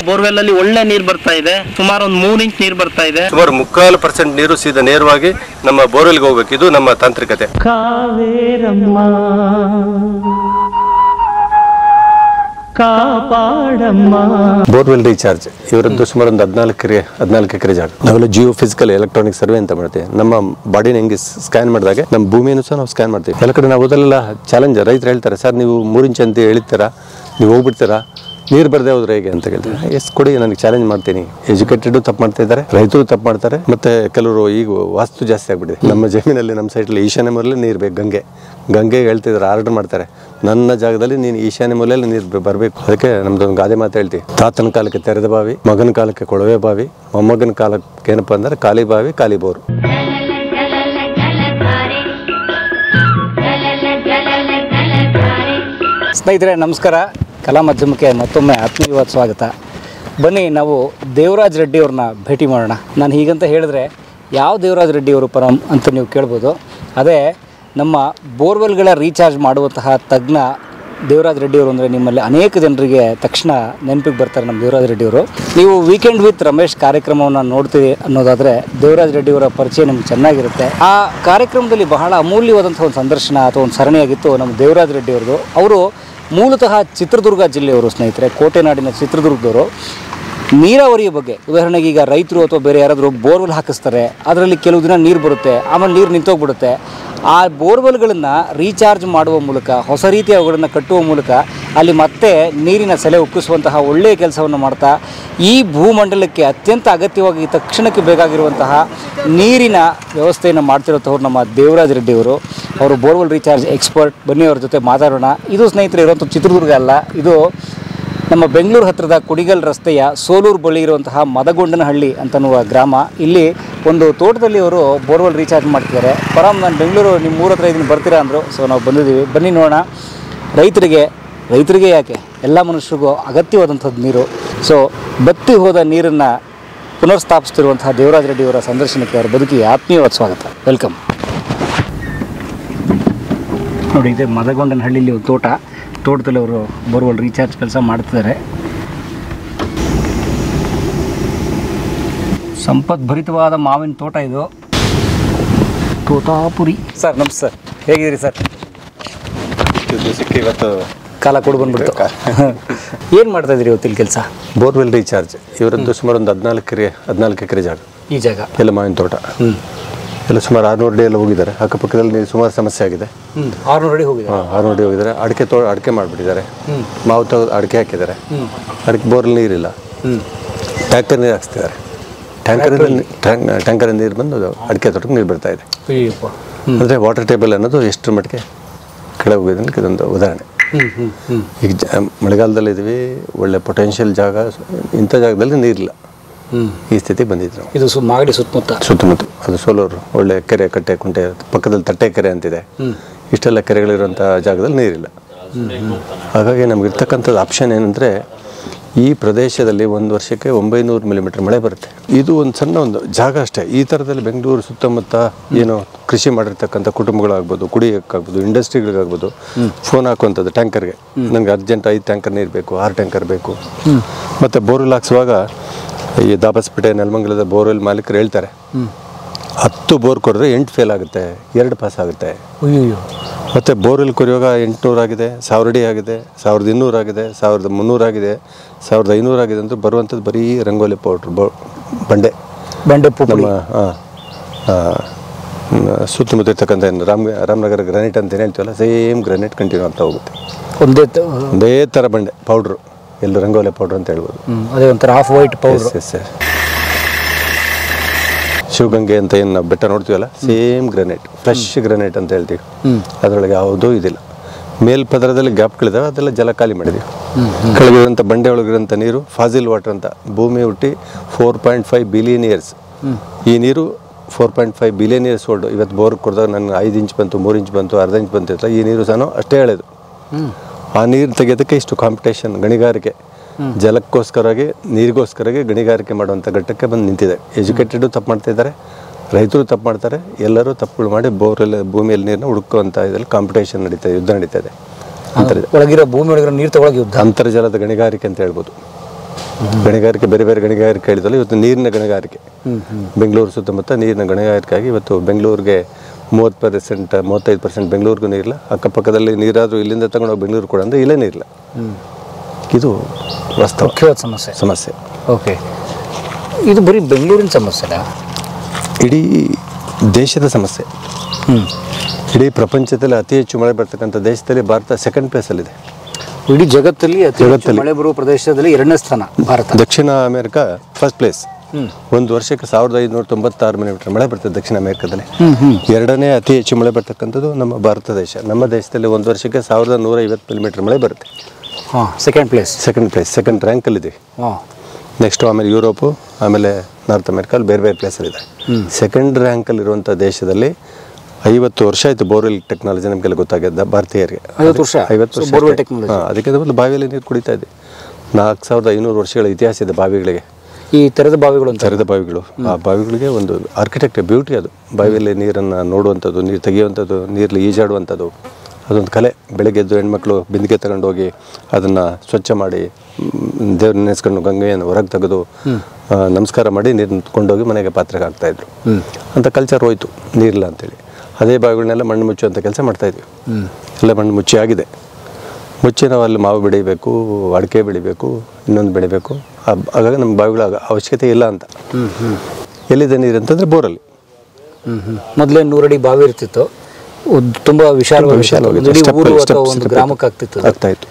Borewell ಅಲ್ಲಿ ಒಳ್ಳೆ ನೀರು ಬರ್ತಾ ಇದೆ, ಸುಮಾರು ಒಂದು 3 ಇಂಚ್ ನೀರು ಬರ್ತಾ ಇದೆ. ಸುಮಾರು 3/4% ನೀರು ಸೀದಾ ನೇರವಾಗಿ ನಮ್ಮ ಬೋರ್ವೆಲ್ಗೆ ಹೋಗ್ಬೇಕು. ಇದು ನಮ್ಮ ತಾಂತ್ರಿಕತೆ. ಬೋರ್ವೆಲ್ ರೀಚಾರ್ಜ್ ಇವರದ್ದು ಸುಮಾರು ಒಂದು 14 ಎಕರೆ ಜಾಗ. ನಾವೆಲ್ಲ ಜಿಯೋ ಫಿಸಿಕಲ್ ಎಲೆಕ್ಟ್ರಾನಿಕ್ ಸರ್ವೆ ಅಂತ ಮಾಡ್ತೀವಿ. ನಮ್ಮ ಬಾಡಿನ ಹೆಂಗೆ ಸ್ಕ್ಯಾನ್ ಮಾಡಿದಾಗ ನಮ್ಮ ಭೂಮಿಯನ್ನು ಸಹ ನಾವು ಸ್ಕ್ಯಾನ್ ಮಾಡ್ತೀವಿ. ಎಲ್ಲ ಕಡೆ ನಾವು ಓದಲ್ಲ ಚಾಲೆಂಜ್. ರೈತರು ಹೇಳ್ತಾರೆ, ಸರ್ ನೀವು 3 ಇಂಚ್ ಅಂತ ಹೇಳ್ತೀರಾ, ನೀವು ಹೋಗ್ಬಿಡ್ತೀರಾ, ನೀರು ಬರದೆ ಹೋದ್ರೆ ಹೇಗೆ ಅಂತ ಕೇಳ್ತಾರೆ. ಎಷ್ಟು ಕೊಡಿ, ನನಗೆ ಚಾಲೆಂಜ್ ಮಾಡ್ತೀನಿ. ಎಜುಕೇಟೆಡ್ ತಪ್ಪು ಮಾಡ್ತಾ ಇದ್ದಾರೆ, ರೈತರು ತಪ್ಪು ಮಾಡ್ತಾರೆ. ಮತ್ತೆ ಕೆಲವರು ಈಗ ವಾಸ್ತು ಜಾಸ್ತಿ ಆಗ್ಬಿಟ್ಟಿದೆ. ನಮ್ಮ ಜಮೀನಲ್ಲಿ ನಮ್ಮ ಸೈಡಲ್ಲಿ ಈಶಾನ್ಯ ಮೂಲೆಯಲ್ಲಿ ನೀರು ಬೇಕು. ಗಂಗೆಗೆ ಹೇಳ್ತಿದ್ದಾರೆ, ಆರ್ಡರ್ ಮಾಡ್ತಾರೆ, ನನ್ನ ಜಾಗದಲ್ಲಿ ನೀನು ಈಶಾನ್ಯ ಮೂಲೆಯಲ್ಲಿ ನೀರು ಬರಬೇಕು. ಅದಕ್ಕೆ ನಮ್ದೊಂದು ಗಾದೆ ಮಾತು ಹೇಳ್ತೀವಿ, ತಾತನ ಕಾಲಕ್ಕೆ ತೆರೆದ ಬಾವಿ, ಮಗನ ಕಾಲಕ್ಕೆ ಕೊಳವೆ ಬಾವಿ, ಮೊಮ್ಮಗನ ಕಾಲಕ್ಕೆ ಏನಪ್ಪಾ ಅಂದ್ರೆ ಖಾಲಿ ಬಾವಿ, ಖಾಲಿ ಬೋರು. ಸ್ನೇಹಿತರೆ ನಮಸ್ಕಾರ. ಕಲಾ ಮಾಧ್ಯಮಕ್ಕೆ ಮತ್ತೊಮ್ಮೆ ಆತ್ಮೀಯವಾದ ಸ್ವಾಗತ. ಬನ್ನಿ ನಾವು ದೇವರಾಜ್ ರೆಡ್ಡಿ ಅವ್ರನ್ನ ಭೇಟಿ ಮಾಡೋಣ. ನಾನು ಹೀಗಂತ ಹೇಳಿದ್ರೆ ಯಾವ ದೇವರಾಜ್ ರೆಡ್ಡಿ ಅವರು ಪರಂ ಅಂತ ನೀವು ಕೇಳ್ಬೋದು. ಅದೇ ನಮ್ಮ ಬೋರ್ವೆಲ್ಗಳ ರೀಚಾರ್ಜ್ ಮಾಡುವಂತಹ ತಜ್ಞ ದೇವರಾಜ್ ರೆಡ್ಡಿ ಅವರು. ಅಂದರೆ ನಿಮ್ಮಲ್ಲಿ ಅನೇಕ ಜನರಿಗೆ ತಕ್ಷಣ ನೆನಪಿಗೆ ಬರ್ತಾರೆ ನಮ್ಮ ದೇವರಾಜ್ ರೆಡ್ಡಿ ಅವರು. ನೀವು ವೀಕೆಂಡ್ ವಿತ್ ರಮೇಶ್ ಕಾರ್ಯಕ್ರಮವನ್ನು ನೋಡ್ತೀವಿ ಅನ್ನೋದಾದರೆ ದೇವರಾಜ್ ರೆಡ್ಡಿ ಅವರ ಪರಿಚಯ ನಿಮ್ಗೆ ಚೆನ್ನಾಗಿರುತ್ತೆ. ಆ ಕಾರ್ಯಕ್ರಮದಲ್ಲಿ ಬಹಳ ಅಮೂಲ್ಯವಾದಂಥ ಒಂದು ಸಂದರ್ಶನ ಅಥವಾ ಒಂದು ಸರಣಿಯಾಗಿತ್ತು ನಮ್ಮ ದೇವರಾಜ್ ರೆಡ್ಡಿ ಅವ್ರದ್ದು. ಅವರು ಮೂಲತಃ ಚಿತ್ರದುರ್ಗ ಜಿಲ್ಲೆಯವರು ಸ್ನೇಹಿತರೆ, ಕೋಟೆನಾಡಿನ ಚಿತ್ರದುರ್ಗದವರು. ನೀರಾವರಿಯ ಬಗ್ಗೆ, ಉದಾಹರಣೆಗೆ ಈಗ ರೈತರು ಅಥವಾ ಬೇರೆ ಯಾರಾದರೂ ಬೋರ್ವೆಲ್ ಹಾಕಿಸ್ತಾರೆ, ಅದರಲ್ಲಿ ಕೆಲವು ದಿನ ನೀರು ಬರುತ್ತೆ, ಆಮೇಲೆ ನೀರು ನಿಂತೋಗ್ಬಿಡುತ್ತೆ. ಆ ಬೋರ್ವೆಲ್ಗಳನ್ನು ರೀಚಾರ್ಜ್ ಮಾಡುವ ಮೂಲಕ, ಹೊಸ ರೀತಿಯ ಅವುಗಳನ್ನು ಕಟ್ಟುವ ಮೂಲಕ ಅಲ್ಲಿ ಮತ್ತೆ ನೀರಿನ ಸೆಲೆ ಉಕ್ಕಿಸುವಂತಹ ಒಳ್ಳೆಯ ಕೆಲಸವನ್ನು ಮಾಡ್ತಾ ಈ ಭೂಮಂಡಲಕ್ಕೆ ಅತ್ಯಂತ ಅಗತ್ಯವಾಗಿ ತಕ್ಷಣಕ್ಕೆ ಬೇಕಾಗಿರುವಂತಹ ನೀರಿನ ವ್ಯವಸ್ಥೆಯನ್ನು ಮಾಡ್ತಿರೋಂಥವ್ರು ನಮ್ಮ ದೇವರಾಜ್ ರೆಡ್ಡಿ ಅವರು. ಅವರು ಬೋರ್ವೆಲ್ ರೀಚಾರ್ಜ್ ಎಕ್ಸ್ಪರ್ಟ್. ಬನ್ನಿ ಅವ್ರ ಜೊತೆ ಮಾತಾಡೋಣ. ಇದು ಸ್ನೇಹಿತರೆ ಇರುವಂಥ ಚಿತ್ರದುರ್ಗ ಅಲ್ಲ, ಇದು ನಮ್ಮ ಬೆಂಗಳೂರು ಹತ್ತಿರದ ಕುಡಿಗಲ್ ರಸ್ತೆಯ ಸೋಲೂರು ಬಳಿ ಇರುವಂತಹ ಮದಗೊಂಡನಹಳ್ಳಿ ಅಂತನ್ನುವ ಗ್ರಾಮ. ಇಲ್ಲಿ ಒಂದು ತೋಟದಲ್ಲಿ ಅವರು ಬೋರ್ವೆಲ್ ರೀಚಾರ್ಜ್ ಮಾಡ್ತಿದ್ದಾರೆ. ಪರಂ ನಾನು ಬೆಂಗಳೂರು ನಿಮ್ಮ ಊರ ಹತ್ರ ಇದನ್ನು ಬರ್ತೀರಾ ಅಂದರು. ಸೊ ನಾವು ಬಂದಿದ್ದೀವಿ, ಬನ್ನಿ ನೋಡೋಣ. ರೈತರಿಗೆ ಯಾಕೆ, ಎಲ್ಲ ಮನುಷ್ಯರಿಗೂ ಅಗತ್ಯವಾದಂಥದ್ದು ನೀರು. ಸೊ ಬತ್ತಿ ಹೋದ ನೀರನ್ನು ಪುನರ್ಸ್ಥಾಪಿಸ್ತಿರುವಂತಹ ದೇವರಾಜ್ ರೆಡ್ಡಿ ಅವರ ಸಂದರ್ಶನಕ್ಕೆ ಅವರ ಬದುಕಿಗೆ ಆತ್ಮೀಯವಾದ ಸ್ವಾಗತ. ವೆಲ್ಕಮ್. ನೋಡಿ, ಇದೆ ಮದಗೊಂಡನಹಳ್ಳಿಲಿ ಒಂದು ತೋಟದಲ್ಲಿ ಅವರು ಬೋರ್ವೆಲ್ ರೀಚಾರ್ಜ್ ಕೆಲಸ ಮಾಡ್ತಿದ್ದಾರೆ. ಸಂಪದ್ಭರಿತವಾದ ಮಾವಿನ ತೋಟ ಇದು, ತೋತಾಪುರಿ. ಸರ್ ನಮಸ್ತೆ ಸರ್, ಹೇಗಿದ್ದೀರಿ ಸರ್? ಇವತ್ತು ಕಾಲ ಕೊಡು ಬಂದ್ಬಿಡ್ತು. ಏನು ಮಾಡ್ತಾ ಇದ್ದೀರಿ ಇವತ್ತಿನ ಕೆಲಸ? ಬೋರ್ವೆಲ್ ರೀಚಾರ್ಜ್ ಇವರದ್ದು ಸುಮಾರು ಒಂದು 14 ಎಕರೆ ಜಾಗ. ಈ ಜಾಗ ಎಲ್ಲ ಮಾವಿನ ತೋಟ. ಎಲ್ಲ ಸುಮಾರು 600 ಅಡಿ ಎಲ್ಲ ಹೋಗಿದ್ದಾರೆ. ಅಕ್ಕಪಕ್ಕದಲ್ಲಿ ಸುಮಾರು ಸಮಸ್ಯೆ ಆಗಿದೆ. 600 ಅಡಿ ಹೋಗಿದ್ದಾರೆ. 600 ಅಡಿ ಹೋಗಿದ್ದಾರೆ. ಅಡಿಕೆ ಮಾಡಿಬಿಟ್ಟಿದ್ದಾರೆ. ಮಾವು ಅಡಿಕೆ ಹಾಕಿದ್ದಾರೆ. ಅಡಿಕೆ ಬೋರಲ್ಲಿ ನೀರಿಲ್ಲ, ಟ್ಯಾಂಕರ್ ನೀರು ಹಾಕ್ಸ್ತಿದ್ದಾರೆ. ಟ್ಯಾಂಕರ್ ನೀರು ಬಂದು ಅಡಿಕೆ ತೋಟಕ್ಕೆ ನೀರು ಬರ್ತಾ ಇದೆ. ಅಂದರೆ ವಾಟರ್ ಟೇಬಲ್ ಅನ್ನೋದು ಎಷ್ಟು ಮಟ್ಟಿಗೆ ಕೆಳಗೆ ಹೋಗಿದೆ ಅನ್ನೋಕ್ಕೆ ಇದೊಂದು ಉದಾಹರಣೆ. ಈಗ ಮಳೆಗಾಲದಲ್ಲಿ ಇದ್ವಿ, ಒಳ್ಳೆ ಪೊಟೆನ್ಷಿಯಲ್ ಜಾಗ, ಇಂಥ ಜಾಗದಲ್ಲಿ ನೀರಿಲ್ಲ. ಈ ಸ್ಥಿತಿಗೆ ಬಂದಿದ್ರು. ಇದು ಮಾಗಡಿ ಸುತ್ತಮುತ್ತ ಅದು ಸೋಲೂರು ಒಳ್ಳೆ ಕೆರೆ, ಕಟ್ಟೆ, ಕುಂಟೆ, ಪಕ್ಕದಲ್ಲಿ ತಟ್ಟೆ ಕೆರೆ ಅಂತಿದೆ. ಇಷ್ಟೆಲ್ಲ ಕೆರೆಗಳಿರುವಂಥ ಜಾಗದಲ್ಲಿ ನೀರಿಲ್ಲ. ಹಾಗಾಗಿ ನಮಗಿರ್ತಕ್ಕಂಥದ್ದು ಆಪ್ಷನ್ ಏನಂದರೆ, ಈ ಪ್ರದೇಶದಲ್ಲಿ ಒಂದು ವರ್ಷಕ್ಕೆ 900 ಮಿಲಿಮೀಟರ್ ಮಳೆ ಬರುತ್ತೆ. ಇದು ಒಂದು ಸಣ್ಣ ಒಂದು ಜಾಗ ಅಷ್ಟೇ. ಈ ಥರದಲ್ಲಿ ಬೆಂಗಳೂರು ಸುತ್ತಮುತ್ತ ಏನೋ ಕೃಷಿ ಮಾಡಿರ್ತಕ್ಕಂಥ ಕುಟುಂಬಗಳಾಗ್ಬೋದು, ಕುಡಿಯೋಕ್ಕಾಗ್ಬೋದು, ಇಂಡಸ್ಟ್ರಿಗಳಿಗಾಗ್ಬೋದು ಫೋನ್ ಹಾಕುವಂಥದ್ದು ಟ್ಯಾಂಕರ್ಗೆ, ನನಗೆ ಅರ್ಜೆಂಟ್ 5 ಟ್ಯಾಂಕರ್ ನೀರು ಬೇಕು, 6 ಟ್ಯಾಂಕರ್ ಬೇಕು. ಮತ್ತು ಬೋರ್ವೆಲ್ ಹಾಕ್ಸುವಾಗ ಈ ದಾಬಸ್ಪೇಟೆ, ನೆಲಮಂಗಲದ ಬೋರ್ವೆಲ್ ಮಾಲೀಕರು ಹೇಳ್ತಾರೆ, 10 ಬೋರ್ ಕೊಡಿದ್ರೆ 8 ಫೇಲ್ ಆಗುತ್ತೆ, 2 ಪಾಸ್ ಆಗುತ್ತೆ. ಮತ್ತು ಬೋರ್ವೆಲ್ ಕೊರೆಯುವಾಗ 800 ಆಗಿದೆ, 1000 ಅಡಿ ಆಗಿದೆ, 1200 ಆಗಿದೆ, 1300 ಆಗಿದೆ, 1500 ಆಗಿದೆ ಅಂತ ಬರುವಂಥದ್ದು ಬರೀ ರಂಗೋಲಿ ಪೌಡ್ರ್, ಬಂಡೆ ನಮ್ಮ ಸುತ್ತಮುತ್ತ ಇರ್ತಕ್ಕಂಥ ರಾಮನಗರ ಗ್ರಾನೈಟ್ ಅಂತ ಏನು ಹೇಳ್ತೀವಲ್ಲ, ಸೇಮ್ ಗ್ರಾನೈಟ್ ಕಂಟಿನ್ಯೂ ಆಗ್ತಾ ಹೋಗುತ್ತೆ. ಒಂದೇ ಥರ ಬಂಡೆ ಪೌಡ್ರು, ಎಲ್ಲ ರಂಗೋಲಿ ಪೌಡ್ರ್ ಅಂತ ಹೇಳ್ಬೋದು. ಅದೇ ಒಂಥರ off white powder. Sir, Shivaganga ಅಂತ ಏನು ನಾವು ಬೆಟ್ಟ ನೋಡ್ತೀವಲ್ಲ, ಸೇಮ್ ಗ್ರಾನೈಟ್, ಫ್ರೆಶ್ ಗ್ರಾನೈಟ್ ಅಂತ ಹೇಳ್ತೀವಿ. ಅದರೊಳಗೆ ಯಾವುದೂ ಇದಿಲ್ಲ. ಮೇಲ್ಪದರದಲ್ಲಿ ಗ್ಯಾಪ್ಗಳಿದಾವೆ, ಅದೆಲ್ಲ ಜಲ ಖಾಲಿ ಮಾಡಿದ್ದೀವಿ. ಕೆಳಗಿರುವಂಥ ಬಂಡೆ ಒಳಗಿರೋಂಥ ನೀರು ಫಾಸಿಲ್ ವಾಟರ್ ಅಂತ, ಭೂಮಿ ಹುಟ್ಟಿ 4.5 ಬಿಲಿಯನ್ ಇಯರ್ಸ್. ಈ ನೀರು 4.5 ಬಿಲಿಯನ್ ಇಯರ್ಸ್ ಓಲ್ಡ್. ಇವತ್ತು ಬೋರ್ ಕೊಡಿದಾಗ ನನಗೆ 5 ಇಂಚ್ ಬಂತು, 3 ಇಂಚ್ ಬಂತು, ಅರ್ಧ ಇಂಚ್ ಬಂತು ಇರ್ತಲ್ಲ, ಈ ನೀರು ಸಹ ಅಷ್ಟೇ ಹೇಳೋದು. ಆ ನೀರು ತೆಗೆಯೋದಕ್ಕೆ ಇಷ್ಟು ಕಾಂಪಿಟೇಷನ್, ಗಣಿಗಾರಿಕೆ, ಜಲಕ್ಕೋಸ್ಕರವಾಗಿ, ನೀರಿಗೋಸ್ಕರವಾಗಿ ಗಣಿಗಾರಿಕೆ ಮಾಡುವಂಥ ಘಟ್ಟಕ್ಕೆ ಬಂದು ನಿಂತಿದೆ. ಎಜುಕೇಟೆಡು ತಪ್ಪು ಮಾಡ್ತಾಯಿದ್ದಾರೆ, ರೈತರು ತಪ್ಪು ಮಾಡ್ತಾರೆ, ಎಲ್ಲರೂ ತಪ್ಪುಗಳು ಮಾಡಿ ಬೋರಲ್ಲಿ ಭೂಮಿಯಲ್ಲಿ ನೀರನ್ನ ಹುಡುಕುವಂಥ ಇದರಲ್ಲಿ ಕಾಂಪಿಟೇಷನ್ ನಡೀತಾ ಇದೆ, ಯುದ್ಧ ನಡೀತಾ ಇದೆ. ಒಳಗಿರೋ ಭೂಮಿ ಒಳಗಿರೋ ನೀರು ತಗೊಳಗೆ ಯುದ್ಧ, ಅಂತರ್ಜಲದ ಗಣಿಗಾರಿಕೆ ಅಂತ ಹೇಳ್ಬೋದು. ಗಣಿಗಾರಿಕೆ ಬೇರೆ ಬೇರೆ ಗಣಿಗಾರಿಕೆ ಹೇಳಿದಲ್ಲ, ಇವತ್ತು ನೀರಿನ ಗಣಿಗಾರಿಕೆ. ಬೆಂಗಳೂರು ಸುತ್ತಮುತ್ತ ನೀರಿನ ಗಣಿಗಾರಿಕೆಯಾಗಿ ಇವತ್ತು ಬೆಂಗಳೂರಿಗೆ 30%, 35% ಬೆಂಗಳೂರಿಗೂ ನೀರಿಲ್ಲ. ಅಕ್ಕಪಕ್ಕದಲ್ಲಿ ನೀರಾದರೂ ಇಲ್ಲಿಂದ ತಗೊಂಡೋಗಿ ಬೆಂಗಳೂರು ಕೂಡ ಅಂದರೆ ಇಲ್ಲೇ ನೀರಿಲ್ಲ. ಇದು ವಾಸ್ತವ ಮುಖ್ಯವಾದ ಸಮಸ್ಯೆ. ಓಕೆ, ಇದು ಬರೀ ಬೆಂಗಳೂರಿನ ಸಮಸ್ಯೆನಾ? ಇಡೀ ದೇಶದ ಸಮಸ್ಯೆ. ಇಡೀ ಪ್ರಪಂಚದಲ್ಲಿ ಅತಿ ಹೆಚ್ಚು ಮಳೆ ಬರ್ತಕ್ಕಂಥ ದೇಶದಲ್ಲಿ ಭಾರತ ಸೆಕೆಂಡ್ ಪ್ಲೇಸಲ್ಲಿದೆ. ಇಡೀ ಜಗತ್ತಲ್ಲಿ ಅತಿ ಹೆಚ್ಚು ಮಳೆ ಬರುವ ಪ್ರದೇಶದಲ್ಲಿ 2ನೇ ಸ್ಥಾನ ಭಾರತ. ದಕ್ಷಿಣ ಅಮೆರಿಕ ಫಸ್ಟ್ ಪ್ಲೇಸ್. ಒಂದು ವರ್ಷಕ್ಕೆ 1596 ಮಿಲಿಮೀಟರ್ ಮಳೆ ಬರ್ತದೆ ದಕ್ಷಿಣ ಅಮೆರಿಕದಲ್ಲಿ. 2ನೇ ಅತಿ ಹೆಚ್ಚು ಮಳೆ ಬರ್ತಕ್ಕಂಥದ್ದು ನಮ್ಮ ಭಾರತ ದೇಶ. ನಮ್ಮ ದೇಶದಲ್ಲಿ ಒಂದು ವರ್ಷಕ್ಕೆ 1150 ಮಿಲಿಮೀಟರ್ ಮಳೆ ಬರುತ್ತೆ. ಸೆಕೆಂಡ್ ಪ್ಲೇಸ್, ಸೆಕೆಂಡ್ ರ್ಯಾಂಕಲ್ಲಿದೆ. ನೆಕ್ಸ್ಟು ಆಮೇಲೆ ಯುರೋಪು, ಆಮೇಲೆ ನಾರ್ತ್ ಅಮೆರಿಕಲ್ಲಿ ಬೇರೆ ಬೇರೆ ಪ್ಲೇಸಲ್ಲಿದೆ. ಸೆಕೆಂಡ್ ರ್ಯಾಂಕಲ್ಲಿರುವಂಥ ದೇಶದಲ್ಲಿ 50 ವರ್ಷ ಆಯಿತು ಬೋರ್ವೆಲ್ ಟೆಕ್ನಾಲಜಿ ನಮಗೆಲ್ಲ ಗೊತ್ತಾಗಿದ್ದ ಭಾರತೀಯರಿಗೆ. 50 ವರ್ಷ. ಅದಕ್ಕೆ ಮೊದಲು ಬಾವಿಯಲ್ಲಿ ನೀರು ಕುಡಿತಾ ಇದ್ದೆ. 4500 ವರ್ಷಗಳ ಇತಿಹಾಸ ಇದೆ ಬಾವಿಗಳಿಗೆ. ಈ ತೆರೆದ ಬಾವಿಗಳು ಆ ಬಾವಿಗಳಿಗೆ ಒಂದು ಆರ್ಕಿಟೆಕ್ಚರ್ ಬ್ಯೂಟಿ ಅದು. ಬಾವಿಯಲ್ಲಿ ನೀರನ್ನು ನೋಡುವಂಥದ್ದು, ನೀರು ತೆಗೆಯುವಂಥದ್ದು, ನೀರಲ್ಲಿ ಈಜಾಡುವಂಥದ್ದು ಅದೊಂದು ಕಲೆ. ಬೆಳಗ್ಗೆ ಎದ್ದು ಹೆಣ್ಮಕ್ಳು ಬಿಂದಿಗೆ ತಗೊಂಡೋಗಿ ಅದನ್ನು ಸ್ವಚ್ಛ ಮಾಡಿ ದೇವ್ರ ನೆನೆಸ್ಕೊಂಡು ಗಂಗೆಯನ್ನು ಹೊರಗೆ ತೆಗೆದು ನಮಸ್ಕಾರ ಮಾಡಿ ನೀರನ್ನು ಕೊಂಡೋಗಿ ಮನೆಗೆ ಪಾತ್ರೆಗೆ ಹಾಕ್ತಾಯಿದ್ರು. ಅಂತ ಕಲ್ಚರ್ ಹೋಯ್ತು ನೀರಿಲ್ಲ ಅಂತೇಳಿ. ಅದೇ ಬಾವಿಗಳನ್ನೆಲ್ಲ ಮಣ್ಣು ಮುಚ್ಚುವಂಥ ಕೆಲಸ ಮಾಡ್ತಾಯಿದ್ವಿ. ಎಲ್ಲ ಮಣ್ಣು ಮುಚ್ಚಿ ಆಗಿದೆ. ಮುಚ್ಚಿ ನಾವು ಅಲ್ಲಿ ಮಾವು ಬೆಳಿಬೇಕು, ಅಡಿಕೆ ಬೆಳಿಬೇಕು, ಇನ್ನೊಂದು ಬೆಳಿಬೇಕು. ಹಾಗಾಗಿ ನಮ್ಮ ಬಾವಿಗಳ ಅವಶ್ಯಕತೆ ಇಲ್ಲ ಅಂತ. ಎಲ್ಲಿದೆ ನೀರು ಅಂತಂದರೆ ಬೋರಲ್ಲಿ. ಮೊದಲೇ 100 ಅಡಿ ಬಾವಿ ಇರ್ತಿತ್ತು, ತುಂಬ ವಿಶಾಲವಾಗಿ ಗ್ರಾಮಕ್ಕೆ ಆಗ್ತಾಯಿತ್ತು.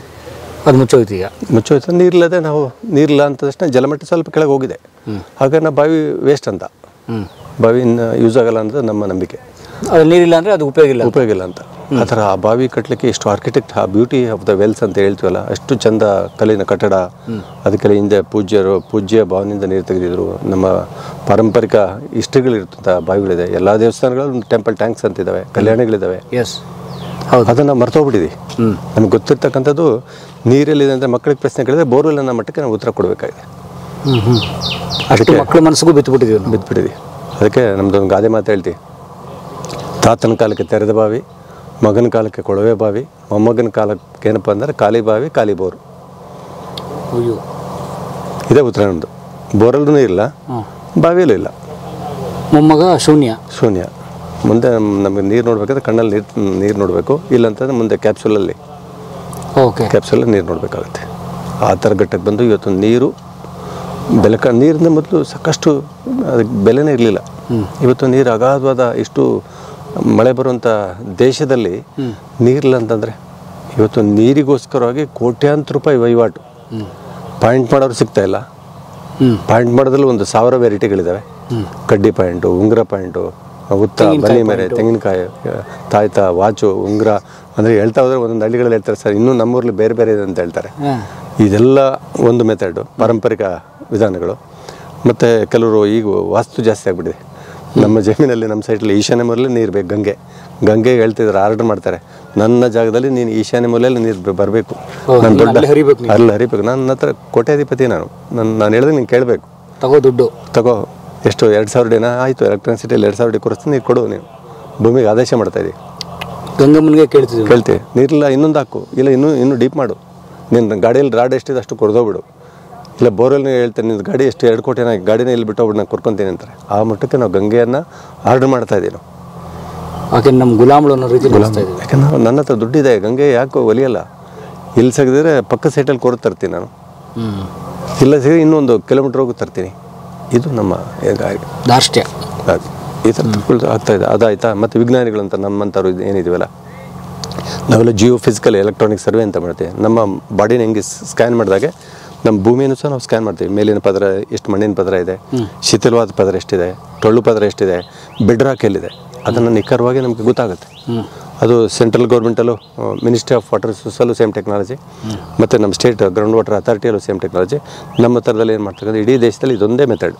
ಅದು ಮುಚ್ಚೋಯ್ತು. ಈಗ ಮುಚ್ಚೋಯ್ತು. ನೀರಿಲ್ಲದೆ ನಾವು ನೀರಿಲ್ಲ ಅಂತ ತಕ್ಷಣ ಜಲಮಟ್ಟ ಸ್ವಲ್ಪ ಕೆಳಗೆ ಹೋಗಿದೆ. ಹಾಗಾಗಿ ನಾವು ಬಾವಿ ವೇಸ್ಟ್ ಅಂತ, ಬಾವಿ ಯೂಸ್ ಆಗಲ್ಲ ಅಂತ ನಮ್ಮ ನಂಬಿಕೆ. ಅದು ನೀರಿಲ್ಲ ಅಂದರೆ ಅದು ಉಪಯೋಗ ಇಲ್ಲ ಅಂತ. ಆ ಥರ ಆ ಬಾವಿ ಕಟ್ಟಲಿಕ್ಕೆ ಎಷ್ಟು ಆರ್ಕಿಟೆಕ್ಟ್, ಆ ಬ್ಯೂಟಿ ಆಫ್ ದ ವೆಲ್ಸ್ ಅಂತ ಹೇಳ್ತೀವಲ್ಲ, ಅಷ್ಟು ಚಂದ ಕಲ್ಲಿನ ಕಟ್ಟಡ. ಅದಕ್ಕೆಲ್ಲ ಹಿಂದೆ ಪೂಜ್ಯ ಭಾವನೆಯಿಂದ ನೀರು ತೆಗೆದಿದ್ರು. ನಮ್ಮ ಪಾರಂಪರಿಕ ಹಿಸ್ಟ್ರಿಗಳಿರ್ತಂಥ ಬಾವಿಗಳಿದೆ. ಎಲ್ಲ ದೇವಸ್ಥಾನಗಳಲ್ಲೂ ಟೆಂಪಲ್ ಟ್ಯಾಂಕ್ಸ್ ಅಂತಿದ್ದಾವೆ, ಕಲ್ಯಾಣಿಗಳಿದ್ದಾವೆ. ಅದನ್ನು ಮರ್ತೋಗ್ಬಿಟ್ಟಿದೆ. ನಮ್ಗೆ ಗೊತ್ತಿರ್ತಕ್ಕಂಥದ್ದು ನೀರಲ್ಲಿದೆ ಅಂದರೆ ಮಕ್ಕಳಿಗೆ ಪ್ರಶ್ನೆ ಕೇಳಿದ್ರೆ ಬೋರ್ವೆಲ್ ಅನ್ನೋ ಮಟ್ಟಕ್ಕೆ ನಾವು ಉತ್ತರ ಕೊಡಬೇಕಾಗಿದೆ. ಅದಕ್ಕೆ ಮಕ್ಕಳ ಮನಸ್ಸಿಗೂ ಬಿದ್ದುಬಿಟ್ಟಿದ್ವಿ. ಅದಕ್ಕೆ ನಮ್ಮದೊಂದು ಗಾದೆ ಮಾತು ಹೇಳ್ತೀವಿ, ತಾತನ ಕಾಲಕ್ಕೆ ತೆರೆದ ಬಾವಿ, ಮಗನ ಕಾಲಕ್ಕೆ ಕೊಳವೆ ಬಾವಿ, ಮೊಮ್ಮಗನ ಕಾಲಕ್ಕೆ ಏನಪ್ಪ ಅಂದರೆ ಖಾಲಿ ಬಾವಿ, ಖಾಲಿ ಬೋರು. ಇದೇ ಉತ್ತರ ನಮ್ಮದು. ಬೋರಲ್ಲೂ ಇಲ್ಲ, ಬಾವಿಯಲ್ಲೂ ಇಲ್ಲ, ಮೊಮ್ಮಗ ಶೂನ್ಯ. ಮುಂದೆ ನಮಗೆ ನೀರು ನೋಡ್ಬೇಕಾದ್ರೆ ಕಣ್ಣಲ್ಲಿ ನೀರು ನೋಡಬೇಕು, ಇಲ್ಲಂತಂದರೆ ಮುಂದೆ ಕ್ಯಾಪ್ಸೂಲಲ್ಲಿ ನೀರು ನೋಡಬೇಕಾಗುತ್ತೆ. ಆ ಥರ ಘಟ್ಟಕ್ಕೆ ಬಂದು ಇವತ್ತು ನೀರು ನೀರಿಂದ ಮೊದಲು ಸಾಕಷ್ಟು ಅದಕ್ಕೆ ಬೆಲೆನೇ ಇರಲಿಲ್ಲ. ಇವತ್ತು ನೀರು ಅಗಾಧವಾದ ಇಷ್ಟು ಮಳೆ ಬರುವಂಥ ದೇಶದಲ್ಲಿ ನೀರಿಲ್ಲ ಅಂತಂದರೆ ಇವತ್ತು ನೀರಿಗೋಸ್ಕರವಾಗಿ ಕೋಟ್ಯಾಂತರ ರೂಪಾಯಿ ವಹಿವಾಟು. ಪಾಯಿಂಟ್ ಮಾಡೋರು ಸಿಗ್ತಾ ಇಲ್ಲ. ಪಾಯಿಂಟ್ ಮಾಡೋದ್ರಲ್ಲಿ 1000 ವೆರೈಟಿಗಳಿದ್ದಾವೆ. ಕಡ್ಡಿ ಪಾಯಿಂಟು, ಉಂಗುರ ಪಾಯಿಂಟು, ಉತ್ತ, ಬನ್ನಿ ಮೇರೆ, ತೆಂಗಿನಕಾಯಿ, ತಾಯ್ತ, ವಾಚು, ಉಂಗುರ ಅಂದರೆ ಹೇಳ್ತಾ ಹೋದರೆ ಒಂದೊಂದು ಹಳ್ಳಿಗಳಲ್ಲಿ ಹೇಳ್ತಾರೆ, ಸರ್ ಇನ್ನೂ ನಮ್ಮೂರಲ್ಲಿ ಬೇರೆ ಬೇರೆ ಇದೆ ಅಂತ ಹೇಳ್ತಾರೆ. ಇದೆಲ್ಲ ಒಂದು ಮೆಥಡು, ಪಾರಂಪರಿಕ ವಿಧಾನಗಳು. ಮತ್ತು ಕೆಲವರು ಈಗ ವಾಸ್ತು ಜಾಸ್ತಿ ಆಗಿಬಿಟ್ಟಿದೆ. ನಮ್ಮ ಜಮೀನಲ್ಲಿ, ನಮ್ಮ ಸೈಡಲ್ಲಿ ಈಶಾನ್ಯ ಮೂಲೆಯಲ್ಲಿ ನೀರು ಬೇಕು. ಗಂಗೆ ಹೇಳ್ತಿದ್ದಾರೆ, ಆರ್ಡರ್ ಮಾಡ್ತಾರೆ, ನನ್ನ ಜಾಗದಲ್ಲಿ ನೀನು ಈಶಾನ್ಯ ಮೂಲೆಯಲ್ಲಿ ನೀರು ಬರಬೇಕು, ನಾನು ದೊಡ್ಡ ಅಲ್ಲಿ ಹರಿಬೇಕು. ನನ್ನ ಹತ್ರ ಕೋಟ್ಯಾಧಿಪತಿ ನಾನು ಹೇಳಿದ್ರೆ ನೀನು ಕೇಳಬೇಕು, ತಗೋ ಎಷ್ಟು 2000 ಅಡಿನ ಆಯಿತು, ಎಲೆಕ್ಟ್ರಿಸಿಟಿಯಲ್ಲಿ 2000 ಅಡಿ ಕೊರಿಸ್ತೀನಿ, ನೀರು ಕೊಡು. ನೀವು ಭೂಮಿಗೆ ಆದೇಶ ಮಾಡ್ತಾಯಿದ್ದೀವಿ. ಗಂಗಮ್ಮನಿಗೆ ಕೇಳ್ತೀವಿ, ನೀರಿಲ್ಲ ಇನ್ನೊಂದು ಹಾಕು, ಇಲ್ಲ ಇನ್ನೂ ಡೀಪ್ ಮಾಡು, ನಿನ್ನ ಗಾಡಿಯಲ್ಲಿ ರಾಡ್ ಎಷ್ಟಿದೆ ಅಷ್ಟು ಕೊಡ್ದೋಗ್ಬಿಡು, ಇಲ್ಲ ಬೋರಲ್ಲಿ ಹೇಳ್ತಾರೆ ನಿನ್ನ ಗಾಡಿ ಎಷ್ಟು 2 ಕೋಟಿನ ಗಾಡಿನೇ ಇಲ್ಲಿ ಬಿಟ್ಟೋಗ್ಬಿಟ್ಟು ನಾನು ಕೊರ್ಕೊತೀನಿ ಅಂತಾರೆ. ಆ ಮಟ್ಟಕ್ಕೆ ನಾವು ಗಂಗೆಯನ್ನು ಆರ್ಡರ್ ಮಾಡ್ತಾಯಿದ್ದೀವಿ. ನಾವು ಯಾಕೆ ನಮ್ಮ ಗುಲಾಮಳು ಅನ್ನೋ ರೀತಿ ಯಾಕಂದ್ರೆ ನನ್ನ ಹತ್ರ ದುಡ್ಡಿದೆ, ಗಂಗೆ ಯಾಕೆ ಒಲಿಯಲ್ಲ. ಇಲ್ಲಿ ಸಿಗದಿದ್ರೆ ಪಕ್ಕ ಸೈಟಲ್ಲಿ ಕೊರದು ತರ್ತೀನಿ ನಾನು, ಇಲ್ಲ ಸಿಗದೆ ಇನ್ನೊಂದು ಕಿಲೋಮೀಟ್ರ್ ಹೋಗಿ ತರ್ತೀನಿ. ಇದು ನಮ್ಮ ದಾರ್ಷ್ಟ್ಯ. ಈ ಥರ ಆಗ್ತಾಯಿದೆ. ಅದಾಯ್ತಾ. ಮತ್ತು ವಿಜ್ಞಾನಿಗಳಂತ ನಮ್ಮಂಥವ್ರು ಏನಿದೀವಲ್ಲ, ನಾವೆಲ್ಲ ಜಿಯೋ ಫಿಸಿಕಲ್ ಎಲೆಕ್ಟ್ರಾನಿಕ್ ಸರ್ವೆ ಅಂತ ಮಾಡ್ತೀವಿ. ನಮ್ಮ ಬಾಡಿನ ಹೆಂಗೆ ಸ್ಕ್ಯಾನ್ ಮಾಡಿದಾಗೆ ನಮ್ಮ ಭೂಮಿಯನ್ನು ಸಹ ನಾವು ಸ್ಕ್ಯಾನ್ ಮಾಡ್ತೀವಿ. ಮೇಲಿನ ಪದರ ಎಷ್ಟು ಮಣ್ಣಿನ ಪದರ ಇದೆ, ಶಿಥಿಲವಾದ ಪದರ ಎಷ್ಟಿದೆ, ಟೊಳ್ಳು ಪದರ ಎಷ್ಟಿದೆ, ಬೆಡ್ ರಾಕ್ ಎಲ್ಲಿದೆ, ಅದನ್ನು ನಿಖರವಾಗಿ ನಮಗೆ ಗೊತ್ತಾಗುತ್ತೆ. ಅದು ಸೆಂಟ್ರಲ್ ಗೌರ್ಮೆಂಟಲ್ಲೂ ಮಿನಿಸ್ಟ್ರಿ ಆಫ್ ವಾಟರ್ ರಿಸೋರ್ಸಲ್ಲೂ ಸೇಮ್ ಟೆಕ್ನಾಲಜಿ, ಮತ್ತು ನಮ್ಮ ಸ್ಟೇಟ್ ಗ್ರೌಂಡ್ ವಾಟರ್ ಅಥಾರಿಟಿಯಲ್ಲೂ ಸೇಮ್ ಟೆಕ್ನಾಲಜಿ. ನಮ್ಮ ಥರದಲ್ಲಿ ಏನು ಮಾಡ್ತಕ್ಕಂಥ ಇಡೀ ದೇಶದಲ್ಲಿ ಇದೊಂದೇ ಮೆಥಡ್.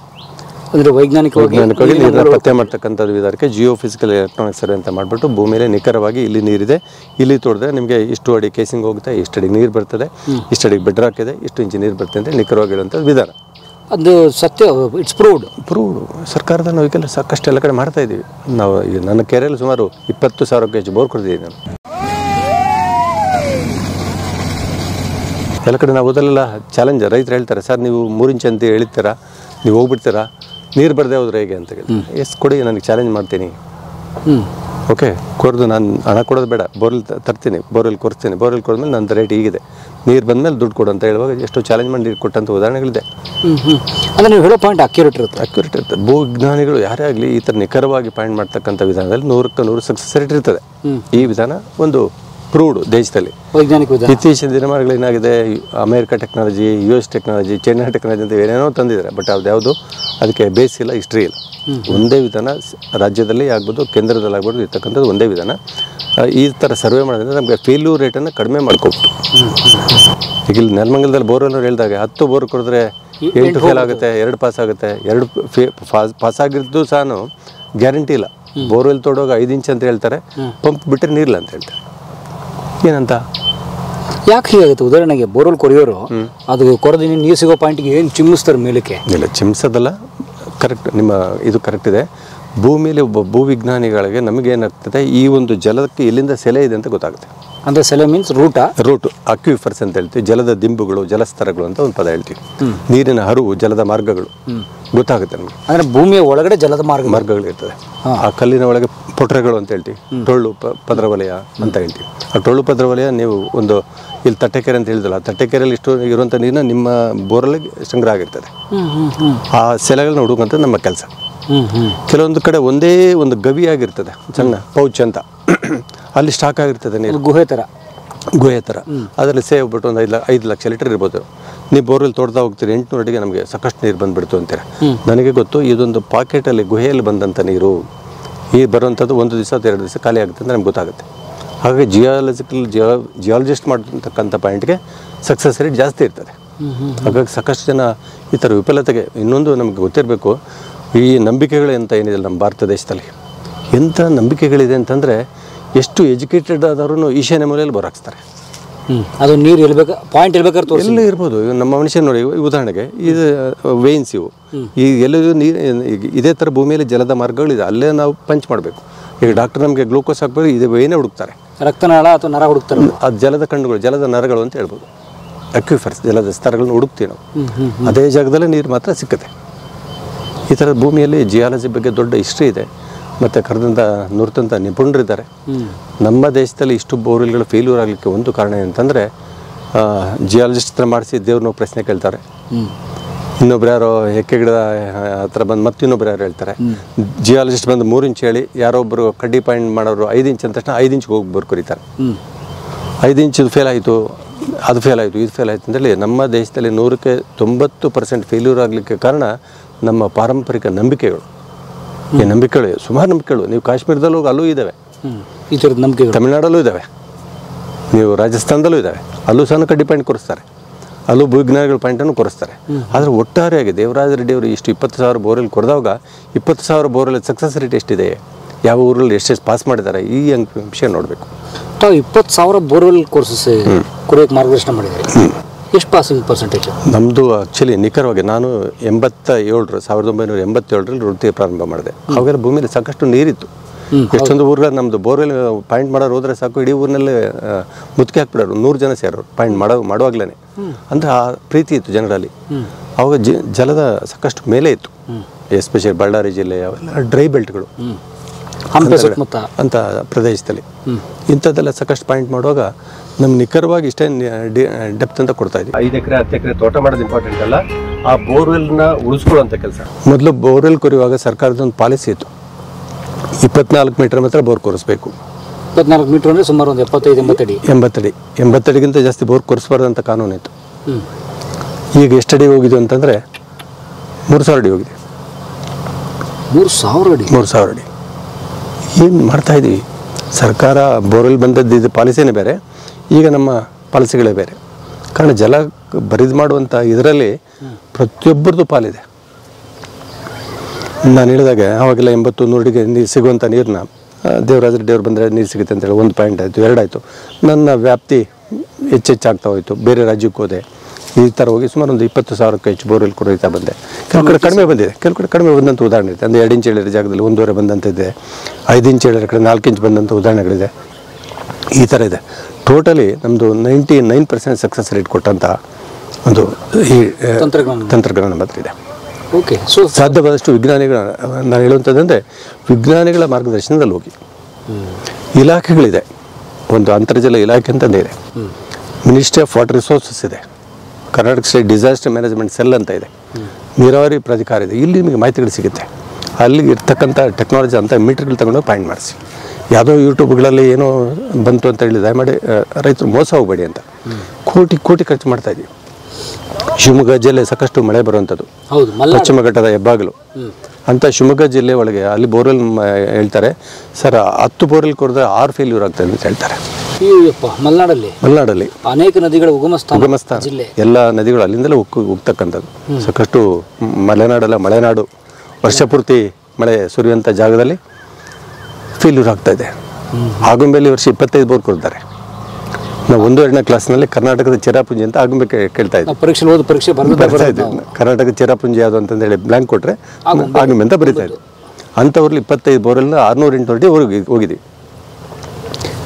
ಅಂದರೆ ವೈಜ್ಞಾನಿಕವಾಗಿ ನೀರನ್ನ ಪತ್ತೆ ಮಾಡ್ತಕ್ಕಂಥದ್ದು ವಿಧಾನಕ್ಕೆ ಜಿಯೋ ಫಿಸಿಕಲ್ ಎಲೆಕ್ಟ್ರಾನಿಕ್ ಸರ್ವೆ ಅಂತ ಮಾಡಿಬಿಟ್ಟು ಭೂಮಿಯಲ್ಲಿ ನಿಖರವಾಗಿ ಇಲ್ಲಿ ನೀರಿದೆ, ಇಲ್ಲಿ ತೋಡಿದ್ರೆ ನಿಮಗೆ ಇಷ್ಟು ಅಡಿ ಕೇಸಿಂಗ್ ಹೋಗುತ್ತೆ, ಇಷ್ಟು ಅಡಿಗೆ ನೀರು ಬರ್ತದೆ, ಇಷ್ಟು ಅಡಿಗೆ ಬೆಡ್ ಹಾಕಿದೆ, ಇಷ್ಟು ಇಂಚು ನೀರು ಬರ್ತದೆ ಅಂತ ನಿಖರವಾಗಿ ಹೇಳುವಂಥ ವಿಧಾನ. ಅದು ಸತ್ಯ, ಇಟ್ಸ್ ಪ್ರೂವ್ಡ್. ಸರ್ಕಾರದ ನಾವು ಈಗೆಲ್ಲ ಸಾಕಷ್ಟು ಎಲ್ಲ ಕಡೆ ಮಾಡ್ತಾ ಇದ್ದೀವಿ. ನಾವು ನನ್ನ ಕೆರೆಯಲ್ಲಿ ಸುಮಾರು 20,000ಕ್ಕೂ ಹೆಚ್ಚು ಬೋರ್ ಕೊಡ್ತಿದ್ದೀವಿ ನಾನು. ಎಲ್ಲ ಕಡೆ ನಾವು ಓದಲೆಲ್ಲ ಚಾಲೆಂಜ್ ರೈತರು ಹೇಳ್ತಾರೆ, ಸರ್ ನೀವು 3 ಇಂಚ್ ಅಂತ ಹೇಳ್ತೀರಾ, ನೀವು ಹೋಗ್ಬಿಡ್ತೀರಾ, ನೀರು ಬರದೆ ಹೋದ್ರೆ ಹೇಗೆ ಅಂತ ಹೇಳಿ. ಎಷ್ಟು ಕೊಡಿ, ನನಗೆ ಚಾಲೆಂಜ್ ಮಾಡ್ತೀನಿ. ಓಕೆ, ಕೊರೆದು ನಾನು ಹಣ ಕೊಡೋದು ಬೇಡ, ಬೋರ್ವೆಲ್ ತರ್ತೀನಿ, ಬೋರ್ವೆಲ್ ಕೊರಿಸ್ತೀನಿ, ಬೋರ್ವೆಲ್ ಕೊಡಿದ್ಮೇಲೆ ನನ್ನ ರೇಟ್ ಹೀಗಿದೆ, ನೀರು ಬಂದಮೇಲೆ ದುಡ್ಡು ಕೊಡು ಅಂತ ಹೇಳುವಾಗ ಎಷ್ಟೋ ಚಾಲೆಂಜ್ ಮಾಡಿ ನೀರು ಕೊಟ್ಟಂಥ ಉದಾಹರಣೆಗಳಿದೆ. ಅಂದರೆ ನೀವು ಹೇಳೋ ಪಾಯಿಂಟ್ ಅಕ್ಯುರೇಟ್ ಇರುತ್ತೆ. ಭೂವಿಜ್ಞಾನಿಗಳು ಯಾರೇ ಆಗಲಿ ಈ ಥರ ನಿಖರವಾಗಿ ಪಾಯಿಂಟ್ ಮಾಡ್ತಕ್ಕಂಥ ವಿಧಾನದಲ್ಲಿ 100ಕ್ಕೆ 100 ಸಕ್ಸಸ್ ರೇಟ್ ಇರ್ತದೆ. ಈ ವಿಧಾನ ಒಂದು ಪ್ರೂವ್ಡ್ ದೇಶದಲ್ಲಿ. ವೈಜ್ಞಾನಿಕ ವಿಧಾನ. ಇತ್ತೀಚಿನ ದಿನಮಾನಗಳು ಏನಾಗಿದೆ, America technology, US technology, China technology ಅಂತ ಏನೇನೋ ತಂದಿದ್ದಾರೆ. ಬಟ್ ಅದ್ಯಾವುದು ಅದಕ್ಕೆ ಬೇಸ್ ಇಲ್ಲ, ಹಿಸ್ಟ್ರಿ ಇಲ್ಲ. ಒಂದೇ ವಿಧಾನ ರಾಜ್ಯದಲ್ಲಿ ಆಗ್ಬೋದು, ಕೇಂದ್ರದಲ್ಲಿ ಆಗ್ಬೋದು ಇರ್ತಕ್ಕಂಥದ್ದು ಒಂದೇ ವಿಧಾನ. ಈ ಥರ ಸರ್ವೆ ಮಾಡೋದ್ರಿಂದ ನಮಗೆ ಫೇಲ್ಯೂರ್ ರೇಟನ್ನು ಕಡಿಮೆ ಮಾಡ್ಕೊಬಿಟ್ಟು. ಈಗ ಇಲ್ಲಿ ನೆಲಮಂಗಲದಲ್ಲಿ ಬೋರ್ವೆಲ್ ಹೇಳಿದಾಗ 10 ಬೋರ್ ಕೊಡಿದ್ರೆ 8 ಫೇಲ್ ಆಗುತ್ತೆ, 2 ಪಾಸ್ ಆಗುತ್ತೆ. 2 ಪಾಸ್ ಆಗಿದ್ದು ಸಹ ಗ್ಯಾರಂಟಿ ಇಲ್ಲ. ಬೋರ್ವೆಲ್ ತೋಡುವಾಗ 5 ಇಂಚ್ ಅಂತ ಹೇಳ್ತಾರೆ, ಪಂಪ್ ಬಿಟ್ಟರೆ ನೀರಿಲ್ಲ ಅಂತ ಹೇಳ್ತಾರೆ. ಏನಂತ ಯಾಕೆ ಹೀಗಾಗುತ್ತೆ? ಉದಾಹರಣೆಗೆ ಬೋರ್ವೆಲ್ ಕೊರೆಯೋರು ಅದು ಕೊರೆದು ನೀರು ಸಿಗೋ ಪಾಯಿಂಟ್ಗೆ ಏನು ಚಿಮ್ಮಿಸ್ತಾರೆ ಮೇಲಕ್ಕೆ? ಇಲ್ಲ, ಚಿಮ್ಸೋದಲ್ಲ. ಕರೆಕ್ಟ್, ನಿಮ್ಮ ಇದು ಕರೆಕ್ಟ್ ಇದೆ. ಭೂಮಿಯಲ್ಲಿ ಒಬ್ಬ ಭೂವಿಜ್ಞಾನಿಗಳಿಗೆ ನಮಗೇನಾಗ್ತದೆ, ಈ ಒಂದು ಜಲಕ್ಕೆ ಎಲ್ಲಿಂದ ಸೆಲೆ ಇದೆ ಅಂತ ಗೊತ್ತಾಗುತ್ತೆ. ಅಂದರೆ ಸೆಲೆ ಮೀನ್ಸ್ ರೂಟ್ ಅಕ್ವಿಫರ್ಸ್ ಅಂತ ಹೇಳ್ತೀವಿ. ಜಲದ ದಿಂಬುಗಳು, ಜಲಸ್ತರಗಳು ಅಂತ ಒಂದು ಪದ ಹೇಳ್ತೀವಿ. ನೀರಿನ ಹರಿವು, ಜಲದ ಮಾರ್ಗಗಳು ಗೊತ್ತಾಗುತ್ತೆ ನಮಗೆ. ಅಂದರೆ ಭೂಮಿಯ ಒಳಗಡೆ ಜಲದ ಮಾರ್ಗಗಳು ಇರ್ತದೆ. ಆ ಕಲ್ಲಿನ ಒಳಗೆ ಪೊಟ್ರೆಗಳು ಅಂತ ಹೇಳ್ತೀವಿ. ಟೊಳ್ಳು ಪದರ ವಲಯ ಅಂತ ಹೇಳ್ತೀವಿ. ಆ ಟೊಳ್ಳು ಪದರ ವಲಯ ನೀವು ಒಂದು ಇಲ್ಲಿ ತಟ್ಟೆಕೆರೆ ಅಂತ ಹೇಳಿದಲ್ಲ, ತಟ್ಟೆಕೆರೆಯಲ್ಲಿ ಇಷ್ಟು ಇರುವಂಥ ನೀರನ್ನ ನಿಮ್ಮ ಬೋರಲ್ಲಿ ಸಂಗ್ರಹ ಆಗಿರ್ತದೆ. ಆ ಸೆಲೆಗಳನ್ನ ಹುಡುಕಂತ ನಮ್ಮ ಕೆಲಸ. ಕೆಲವೊಂದು ಕಡೆ ಒಂದೇ ಒಂದು ಗವಿ ಆಗಿರ್ತದೆ, ಸಣ್ಣ ಪೌಚ್ ಅಂತ, ಅಲ್ಲಿ ಸ್ಟಾಕ್ ಆಗಿರ್ತದೆ ನೀರು, ಗುಹೆ ಥರ. ಅದರಲ್ಲಿ ಸೇವ್ ಬಿಟ್ಟು ಒಂದು 5 ಲಕ್ಷ ಲೀಟರ್ ಇರ್ಬೋದು. ನೀವು ಬೋರ್ವೆಲ್ ತೋಡ್ತಾ ಹೋಗ್ತೀರಿ, 800 ಅಡಿಗೆ ನಮಗೆ ಸಾಕಷ್ಟು ನೀರು ಬಂದುಬಿಡ್ತು ಅಂತೀರ. ನನಗೆ ಗೊತ್ತು, ಇದೊಂದು ಪಾಕೆಟಲ್ಲಿ ಗುಹೆಯಲ್ಲಿ ಬಂದಂಥ ನೀರು ಈ ಬರುವಂಥದ್ದು 1 ದಿವಸ 2 ದಿವಸ ಖಾಲಿ ಆಗುತ್ತೆ ಅಂತ ನಮ್ಗೆ ಗೊತ್ತಾಗುತ್ತೆ. ಹಾಗಾಗಿ ಜಿಯಾಲಜಿಸ್ಟ್ ಮಾಡತಕ್ಕಂಥ ಪಾಯಿಂಟ್ಗೆ ಸಕ್ಸಸ್ ರೇಟ್ ಜಾಸ್ತಿ ಇರ್ತದೆ. ಹಾಗಾಗಿ ಸಾಕಷ್ಟು ಜನ ಈ ಥರ ವಿಫಲತೆಗೆ ಇನ್ನೊಂದು ನಮಗೆ ಗೊತ್ತಿರಬೇಕು, ಈ ನಂಬಿಕೆಗಳು ಅಂತ ಏನಿದೆ ನಮ್ಮ ಭಾರತ ದೇಶದಲ್ಲಿ, ಎಂಥ ನಂಬಿಕೆಗಳಿದೆ ಅಂತಂದರೆ, ಎಷ್ಟು ಎಜುಕೇಟೆಡ್ ಆದವರು ಈಶಾನ್ಯ ಮೂಲೆಯಲ್ಲಿ ಬೋರಾಕ್ಸ್ತಾರೆ. ಅದು ನೀರು ಇರಬೇಕು, ಪಾಯಿಂಟ್ ಇರಬೇಕಾದ್ರೆ ಎಲ್ಲ ಇರ್ಬೋದು. ನಮ್ಮ ಮನುಷ್ಯ ನೋಡಿ, ಉದಾಹರಣೆಗೆ ಇದು ವೇನ್ಸ್, ಇವು ಈ ಎಲ್ಲದೂ ನೀರು ಇದೇ ಥರ ಭೂಮಿಯಲ್ಲಿ ಜಲದ ಮಾರ್ಗಗಳಿದೆ, ಅಲ್ಲೇ ನಾವು ಪಂಚ್ ಮಾಡಬೇಕು. ಈಗ ಡಾಕ್ಟರ್ ನಮಗೆ ಗ್ಲೂಕೋಸ್ ಹಾಕ್ಬೇಕು, ಇದೇ ವೇನೇ ಹುಡುಕ್ತಾರೆ, ರಕ್ತನಾಳ ಅಥವಾ ನರ ಹುಡುಕ್ತಾರೆ. ಅದು ಜಲದ ಕಣ್ಣುಗಳು, ಜಲದ ನರಗಳು ಅಂತ ಹೇಳ್ಬೋದು. ಅಕ್ವಿಫರ್ಸ್, ಜಲದ ಸ್ತರಗಳನ್ನ ಹುಡುಕ್ತೀವಿ ನಾವು. ಅದೇ ಜಾಗದಲ್ಲೇ ನೀರು ಮಾತ್ರ ಸಿಕ್ಕುತ್ತೆ. ಈ ಥರದ ಭೂಮಿಯಲ್ಲಿ ಜಿಯಾಲಜಿ ಬಗ್ಗೆ ದೊಡ್ಡ ಹಿಸ್ಟ್ರಿ ಇದೆ, ಮತ್ತು ಕರೆದಂಥ ನುರಿತಂಥ ನಿಪುಣರಿದ್ದಾರೆ. ನಮ್ಮ ದೇಶದಲ್ಲಿ ಇಷ್ಟು ಬೋರ್ವೆಲ್ಗಳು ಫೇಲ್ಯೂರ್ ಆಗಲಿಕ್ಕೆ ಒಂದು ಕಾರಣ ಏನಂತಂದರೆ, ಜಿಯಾಲಜಿಸ್ಟ್ ಹತ್ರ ಮಾಡಿಸಿ ದೇವ್ರನ್ನ ಪ್ರಶ್ನೆ ಕೇಳ್ತಾರೆ, ಇನ್ನೊಬ್ರು ಯಾರೋ ಹೆಕ್ಕೆ ಗಿಡದ ಹತ್ರ ಬಂದು ಮತ್ತಿನ್ನೊಬ್ರು ಯಾರು ಹೇಳ್ತಾರೆ. ಜಿಯಾಲಜಿಸ್ಟ್ ಬಂದು 3 ಇಂಚ್ ಹೇಳಿ, ಯಾರೊಬ್ಬರು ಕಡ್ಡಿ ಪಾಯಿಂಟ್ ಮಾಡೋರು 5 ಇಂಚ್ ಅಂದ ತಕ್ಷಣ 5 ಇಂಚ್ಗೆ ಹೋಗಿ ಬರ್ಕೊರಿತಾರೆ. 5 ಇಂಚ್ ಫೇಲ್ ಆಯಿತು, ಅದು ಫೇಲ್ ಆಯಿತು, ಇದು ಫೇಲ್ ಆಯಿತು ಅಂತೇಳಿ ನಮ್ಮ ದೇಶದಲ್ಲಿ 100ಕ್ಕೆ 90% ಫೇಲ್ಯೂರ್ ಆಗಲಿಕ್ಕೆ ಕಾರಣ ನಮ್ಮ ಪಾರಂಪರಿಕ ನಂಬಿಕೆಗಳು. ಈ ನಂಬಿಕೆಗಳು ಸುಮಾರು ನಂಬಿಕೆಗಳು, ನೀವು ಕಾಶ್ಮೀರದಲ್ಲೂ ಹೋಗಿ ಅಲ್ಲೂ ಇದ್ದಾವೆ, ಈ ಥರದ ನಂಬಿಕೆಗಳು ತಮಿಳ್ನಾಡಲ್ಲೂ ಇದ್ದಾವೆ, ನೀವು ರಾಜಸ್ಥಾನದಲ್ಲೂ ಇದ್ದಾವೆ. ಅಲ್ಲೂ ಸಹ ಕಡ್ಡಿ ಪಾಯಿಂಟ್ ಕೊರಿಸ್ತಾರೆ, ಅಲ್ಲೂ ಭೂವಿಜ್ಞಾನಿಗಳ ಪಾಯಿಂಟನ್ನು ಕೊರಿಸ್ತಾರೆ. ಆದರೆ ಒಟ್ಟಾರೆಯಾಗಿ ದೇವರಾಜ ರೆಡ್ಡಿ ಅವರು ಇಷ್ಟು 20,000 ಬೋರ್ವೆಲ್ ಕೊರೆದಾಗ 20,000 ಬೋರ್ವೆಲ್ ಸಕ್ಸಸ್ ರೇಟ್ ಎಷ್ಟಿದೆ, ಯಾವ ಊರಲ್ಲಿ ಎಷ್ಟೆಷ್ಟು ಪಾಸ್ ಮಾಡಿದ್ದಾರೆ, ಈ ವಿಷಯ ನೋಡಬೇಕು. ತಾವು 20,000 ಬೋರ್ವೆಲ್ ಕೋರ್ಸಸ್ ಕೊರೆಯೋಕ್ಕೆ ಮಾರ್ಗದರ್ಶನ ಮಾಡಿದ್ದಾರೆ. ಎಷ್ಟು ಪಾಸಿಂಗ್ ಪರ್ಸೆಂಟೇಜ್? ನಮ್ಮದು ಆ್ಯಕ್ಚುಲಿ ನಿಖರವಾಗಿ ನಾನು 1987ರಲ್ಲಿ ವೃತ್ತಿ ಪ್ರಾರಂಭ ಮಾಡಿದೆ. ಅವಾಗೆಲ್ಲ ಭೂಮಿಯಲ್ಲಿ ಸಾಕಷ್ಟು ನೀರಿತ್ತು. ಎಷ್ಟೊಂದು ಊರುಗಳು ನಮ್ಮದು ಬೋರ್ವೆಲ್ ಪಾಯಿಂಟ್ ಮಾಡೋರು ಹೋದರೆ ಸಾಕು, ಇಡೀ ಊರಿನಲ್ಲೇ ಮುತ್ತಿಗೆ ಹಾಕ್ಬಿಡೋರು, 100 ಜನ ಸೇರೋರು ಪಾಯಿಂಟ್ ಮಾಡುವಾಗಲೇ. ಅಂದರೆ ಆ ಪ್ರೀತಿ ಇತ್ತು ಜನರಲ್ಲಿ. ಅವಾಗ ಜಲದ ಸಾಕಷ್ಟು ಮೇಲೆ ಇತ್ತು, ಎಸ್ಪೆಷಲಿ ಬಳ್ಳಾರಿ ಜಿಲ್ಲೆ ಅವೆಲ್ಲ ಡ್ರೈ ಬೆಲ್ಟ್ಗಳು ಅಂತ ಪ್ರದೇಶದಲ್ಲಿ. ಇಂಥದ್ದೆಲ್ಲ ಸಾಕಷ್ಟು ಪಾಯಿಂಟ್ ಮಾಡುವಾಗ ನಮ್ಗೆ ನಿಖರವಾಗಿ ಇಷ್ಟೇ ಡೆಪ್ತ್ ಅಂತ ಕೊಡ್ತಾ ಇದ್ವಿ. 5 ಎಕರೆ 10 ಎಕರೆ ತೋಟ ಮಾಡೋದು ಇಂಪಾರ್ಟೆಂಟ್ ಅಲ್ಲ, ಆ ಬೋರ್ವೆಲ್ನ ಉಳಿಸ್ಕೊಳ್ಳೋಂಥ ಕೆಲಸ. ಮೊದಲು ಬೋರ್ವೆಲ್ ಕೊರೆಯುವಾಗ ಸರ್ಕಾರದ ಒಂದು ಪಾಲಿಸಿ ಇತ್ತು, 24 ಮೀಟರ್ ಮಾತ್ರ ಬೋರ್ ಕೊರಿಸ್ಬೇಕು. 24 ಮೀಟರ್ ಅಂದರೆ ಸುಮಾರು ಒಂದು 80 ಅಡಿಗಿಂತ ಜಾಸ್ತಿ ಬೋರ್ ಕೊರಿಸ್ಬಾರ್ದಂಥ ಕಾನೂನು ಇತ್ತು. ಈಗ ಎಷ್ಟು ಅಡಿ ಹೋಗಿದ್ದು ಅಂತಂದರೆ 3,000 ಅಡಿ ಹೋಗಿದೆ. 3,000 ಅಡಿ ಏನು ಮಾಡ್ತಾ ಇದ್ದೀವಿ? ಸರ್ಕಾರ ಬೋರ್ವೆಲ್ ಬಂದದ್ದು ಇದು ಪಾಲಿಸಿನೇ ಬೇರೆ, ಈಗ ನಮ್ಮ ಪಾಲಿಸಿಗಳೇ ಬೇರೆ. ಕಾರಣ ಜಲ ಬರಿದು ಮಾಡುವಂಥ ಇದರಲ್ಲಿ ಪ್ರತಿಯೊಬ್ಬರದ್ದು ಪಾಲಿದೆ. ನಾನು ಹೇಳಿದಾಗ ಅವಾಗೆಲ್ಲ 80-100 ಅಡಿಗೆ ನೀರು ಸಿಗುವಂಥ ನೀರನ್ನ ದೇವರಾಜ ರೆಡ್ಡಿ ಅವ್ರು ಬಂದರೆ ನೀರು ಸಿಗುತ್ತೆ ಅಂತೇಳಿ 1 ಪಾಯಿಂಟ್ ಆಯಿತು, 2 ಆಯಿತು. ನನ್ನ ವ್ಯಾಪ್ತಿ ಹೆಚ್ಚಾಗ್ತಾ ಹೋಯಿತು, ಬೇರೆ ರಾಜ್ಯಕ್ಕೆ ಹೋದೆ. ಈ ಥರ ಹೋಗಿ ಸುಮಾರು ಒಂದು 20,000ಕ್ಕೂ ಹೆಚ್ಚು ಬೋರ್ವೆಲ್ ಕೊಡೋಯ್ತಾ ಬಂದೆ. ಕೆಲವು ಕಡೆ ಕಡಿಮೆ ಬಂದಿದೆ, ಕೆಲವು ಕಡೆ ಕಡಿಮೆ ಬಂದಂಥ ಉದಾಹರಣೆ ಇದೆ. ಅಂದರೆ 2 ಇಂಚ್ ಹೇಳಿರೋ ಜಾಗದಲ್ಲಿ 1.5 ಬಂದಂಥದ್ದಿದೆ, 5 ಇಂಚ್ ಹೇಳಿರೋ ಕಡೆ 4 ಇಂಚ್ ಬಂದಂಥ ಉದಾಹರಣೆಗಳಿದೆ. ಈ ಥರ ಇದೆ. ಟೋಟಲಿ ನಮ್ಮದು 99% ಸಕ್ಸಸ್ ರೇಟ್ ಕೊಟ್ಟಂಥ ಒಂದು ಈ ತಂತ್ರಜ್ಞಾನ ನಮ್ಮ ಹತ್ರ ಇದೆ. ಓಕೆ. ಸೊ ಸಾಧ್ಯವಾದಷ್ಟು ವಿಜ್ಞಾನಿಗಳ ನಾನು ಹೇಳುವಂಥದ್ದಂದರೆ ವಿಜ್ಞಾನಿಗಳ ಮಾರ್ಗದರ್ಶನದಲ್ಲಿ ಹೋಗಿ. ಇಲಾಖೆಗಳಿದೆ, ಒಂದು ಅಂತರ್ಜಲ ಇಲಾಖೆ ಅಂತಂದೇ ಇದೆ, ಮಿನಿಸ್ಟ್ರಿ ಆಫ್ ವಾಟರ್ ರಿಸೋರ್ಸಸ್ ಇದೆ, Karnataka state disaster management cell ಅಂತ ಇದೆ, ನೀರಾವರಿ ಪ್ರಾಧಿಕಾರ ಇದೆ. ಇಲ್ಲಿ ನಿಮಗೆ ಮಾಹಿತಿಗಳು ಸಿಗುತ್ತೆ. ಅಲ್ಲಿಗೆ ಇರ್ತಕ್ಕಂಥ ಟೆಕ್ನಾಲಜಿ ಅಂತ ಮೀಟರ್ಗಳು ತಗೊಂಡು ಪಾಯಿಂಟ್ ಮಾಡಿಸಿ. ಯಾವುದೋ ಯೂಟ್ಯೂಬ್ಗಳಲ್ಲಿ ಏನೋ ಬಂತು ಅಂತ ಹೇಳಿ ದಯಮಾಡಿ ರೈತರು ಮೋಸ ಹೋಗಬೇಡಿ ಅಂತ ಕೋಟಿ ಖರ್ಚು ಮಾಡ್ತಾ ಇದ್ದೀವಿ. ಶಿವಮೊಗ್ಗ ಜಿಲ್ಲೆ ಸಾಕಷ್ಟು ಮಳೆ ಬರುವಂಥದ್ದು, ಪಶ್ಚಿಮ ಘಟ್ಟದ ಹೆಬ್ಬಾಗಲು ಅಂತ ಶಿವಮೊಗ್ಗ ಜಿಲ್ಲೆ ಒಳಗೆ ಅಲ್ಲಿ ಬೋರ್ವೆಲ್ ಹೇಳ್ತಾರೆ ಸರ್ 10 ಬೋರ್ವೆಲ್ ಕೊಡಿದ್ರೆ 6 ಫೇಲ್ಯೂರ್ ಆಗ್ತದೆ ಅಂತ ಹೇಳ್ತಾರೆ. ಮಲೆನಾಡಲ್ಲಿ ಅನೇಕ ನದಿಗಳ ಉಗಮಸ್ಥಾನ ಜಿಲ್ಲೆ, ಎಲ್ಲ ನದಿಗಳು ಅಲ್ಲಿಂದಲೇ ಹೋಗ್ತಕ್ಕಂಥದ್ದು. ಸಾಕಷ್ಟು ಮಲೆನಾಡು ವರ್ಷಪೂರ್ತಿ ಮಳೆ ಸುರಿಯುವಂಥ ಜಾಗದಲ್ಲಿ ಫೇಲ್ಯೂರ್ ಆಗ್ತಾ ಇದೆ. ಆಗುಂಬೆಯಲ್ಲಿ ವರ್ಷ 25 ಬೋರ್ ಕೊಡ್ತಾರೆ. ನಾವು 1-2ನೇ ಕ್ಲಾಸ್ನಲ್ಲಿ ಕರ್ನಾಟಕದ ಚಿರಾಪುಂಜಿ ಅಂತ ಆಗುಂಬೆ ಕೇಳ್ತಾ ಇದ್ವಿ. ಪರೀಕ್ಷೆ ಬರ್ತಾ ಇದ್ವಿ. ಕರ್ನಾಟಕದ ಚಿರಾಪುಂಜಿ ಯಾವುದು ಅಂತಂದೇಳಿ ಬ್ಲ್ಯಾಂಕ್ ಕೊಟ್ಟರೆ ಆಗುಂಬೆ ಅಂತ ಬರೀತಾ ಇದ್ವಿ. ಅಂಥವ್ರಲ್ಲಿ 25 ಬೋರಲ್ಲಿ 608 ಹೋಗಿದ್ವಿ.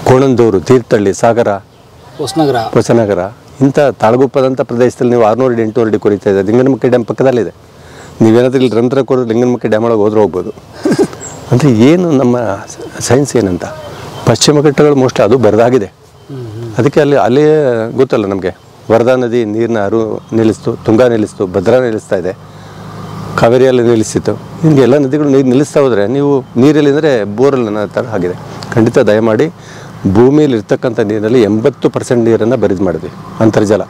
ಕೋಣಂದೂರು, ತೀರ್ಥಹಳ್ಳಿ, ಸಾಗರ, ಹೊಸನಗರ ಇಂಥ ತಾಳಗುಪ್ಪದಂಥ ಪ್ರದೇಶದಲ್ಲಿ ನೀವು 600-800 ಅಡಿ ಕೊರಿತಾ ಇದೆ. ಲಿಂಗನಮಕ್ಕಿ ಡ್ಯಾಮ್ ಪಕ್ಕದಲ್ಲಿದೆ. ನೀವೇನಾದ್ರೂ ಇಲ್ಲಿ ರಂಧ್ರ ಕೊಡೋದು ಲಿಂಗನಮಕ್ಕಿ ಡ್ಯಾಮ್ ಒಳಗೆ ಹೋಗ್ಬೋದು. ಅಂದರೆ ಏನು ನಮ್ಮ ಸೈನ್ಸ್ ಏನಂತ ಪಶ್ಚಿಮ ಘಟ್ಟಗಳು ಮೋಸ್ಟ್ಲಿ ಅದು ಬರದಾಗಿದೆ. ಅದಕ್ಕೆ ಅಲ್ಲಿ ಗೊತ್ತಲ್ಲ ನಮಗೆ, ವರದಾ ನದಿ ನೀರಿನ ನಿಲ್ಲಿಸ್ತು, ತುಂಗಾ ನಿಲ್ಲಿಸ್ತು, ಭದ್ರಾ ನಿಲ್ಲಿಸ್ತಾ ಇದೆ, ಕಾವೇರಿಯಲ್ಲಿ ನಿಲ್ಲಿಸ್ತಿತ್ತು. ಹಿಂಗೆ ಎಲ್ಲ ನದಿಗಳು ನೀರು ನಿಲ್ಲಿಸ್ತಾ ಹೋದರೆ ನೀವು ನೀರಲ್ಲಿ ಅಂದರೆ ಬೋರಲ್ಲಿ ಅನ್ನೋ ಥರ ಆಗಿದೆ. ಖಂಡಿತ ದಯಮಾಡಿ ಭೂಮಿಯಲ್ಲಿ ಇರ್ತಕ್ಕಂಥ ನೀರಿನಲ್ಲಿ 80% ನೀರನ್ನು ಬರಿದು ಮಾಡಿದ್ವಿ ಅಂತರ್ಜಲ.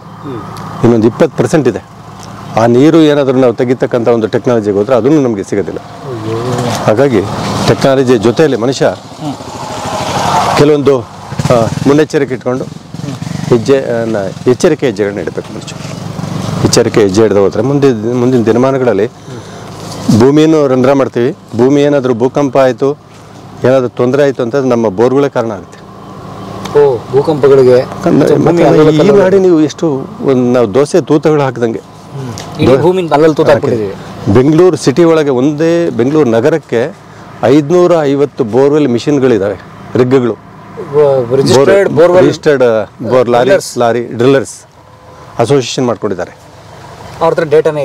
ಇನ್ನೊಂದು 20% ಇದೆ. ಆ ನೀರು ಏನಾದರೂ ನಾವು ತೆಗಿತಕ್ಕಂಥ ಒಂದು ಟೆಕ್ನಾಲಜಿಗೆ ಹೋದರೆ ಅದನ್ನು ನಮಗೆ ಸಿಗೋದಿಲ್ಲ. ಹಾಗಾಗಿ ಟೆಕ್ನಾಲಜಿ ಜೊತೆಯಲ್ಲಿ ಮನುಷ್ಯ ಕೆಲವೊಂದು ಮುನ್ನೆಚ್ಚರಿಕೆ ಇಟ್ಕೊಂಡು ಎಚ್ಚರಿಕೆ ಹೆಜ್ಜೆಗಳನ್ನ ಇಡಬೇಕು. ಮನುಷ್ಯ ಎಚ್ಚರಿಕೆ ಹೆಜ್ಜೆ ಹಿಡಿದು ಹೋದರೆ ಮುಂದಿನ ದಿನಮಾನಗಳಲ್ಲಿ ಭೂಮಿಯನ್ನು ರಂಧ್ರ ಮಾಡ್ತೀವಿ. ಭೂಮಿ ಏನಾದರೂ ಭೂಕಂಪ ಆಯಿತು, ಏನಾದರೂ ತೊಂದರೆ ಆಯಿತು ಅಂತಂದ್ರೆ ನಮ್ಮ ಬೋರ್ಗಳೇ ಕಾರಣ ಆಗುತ್ತೆ. ಭೂಕಂಪಗಳಿಗೆ ಈ ಮಾಡಿ ನೀವು ಎಷ್ಟು ನಾವು ದೋಸೆ ತೂತಗಳು ಹಾಕಿದಂಗೆ ಬೆಂಗಳೂರು ಸಿಟಿ ಒಳಗೆ ಬೆಂಗಳೂರು ನಗರಕ್ಕೆ 550 ಬೋರ್ವೆಲ್ ಮಿಷಿನ್ಗಳಿದ್ದಾವೆ, ರಿಗ್ಗಳು, ರಿಜಿಸ್ಟರ್ಡ್ ಲಾರಿ ಡ್ರಿಲ್ಲರ್ಸ್ ಅಸೋಸಿಯೇಷನ್ ಮಾಡ್ಕೊಂಡಿದ್ದಾರೆ.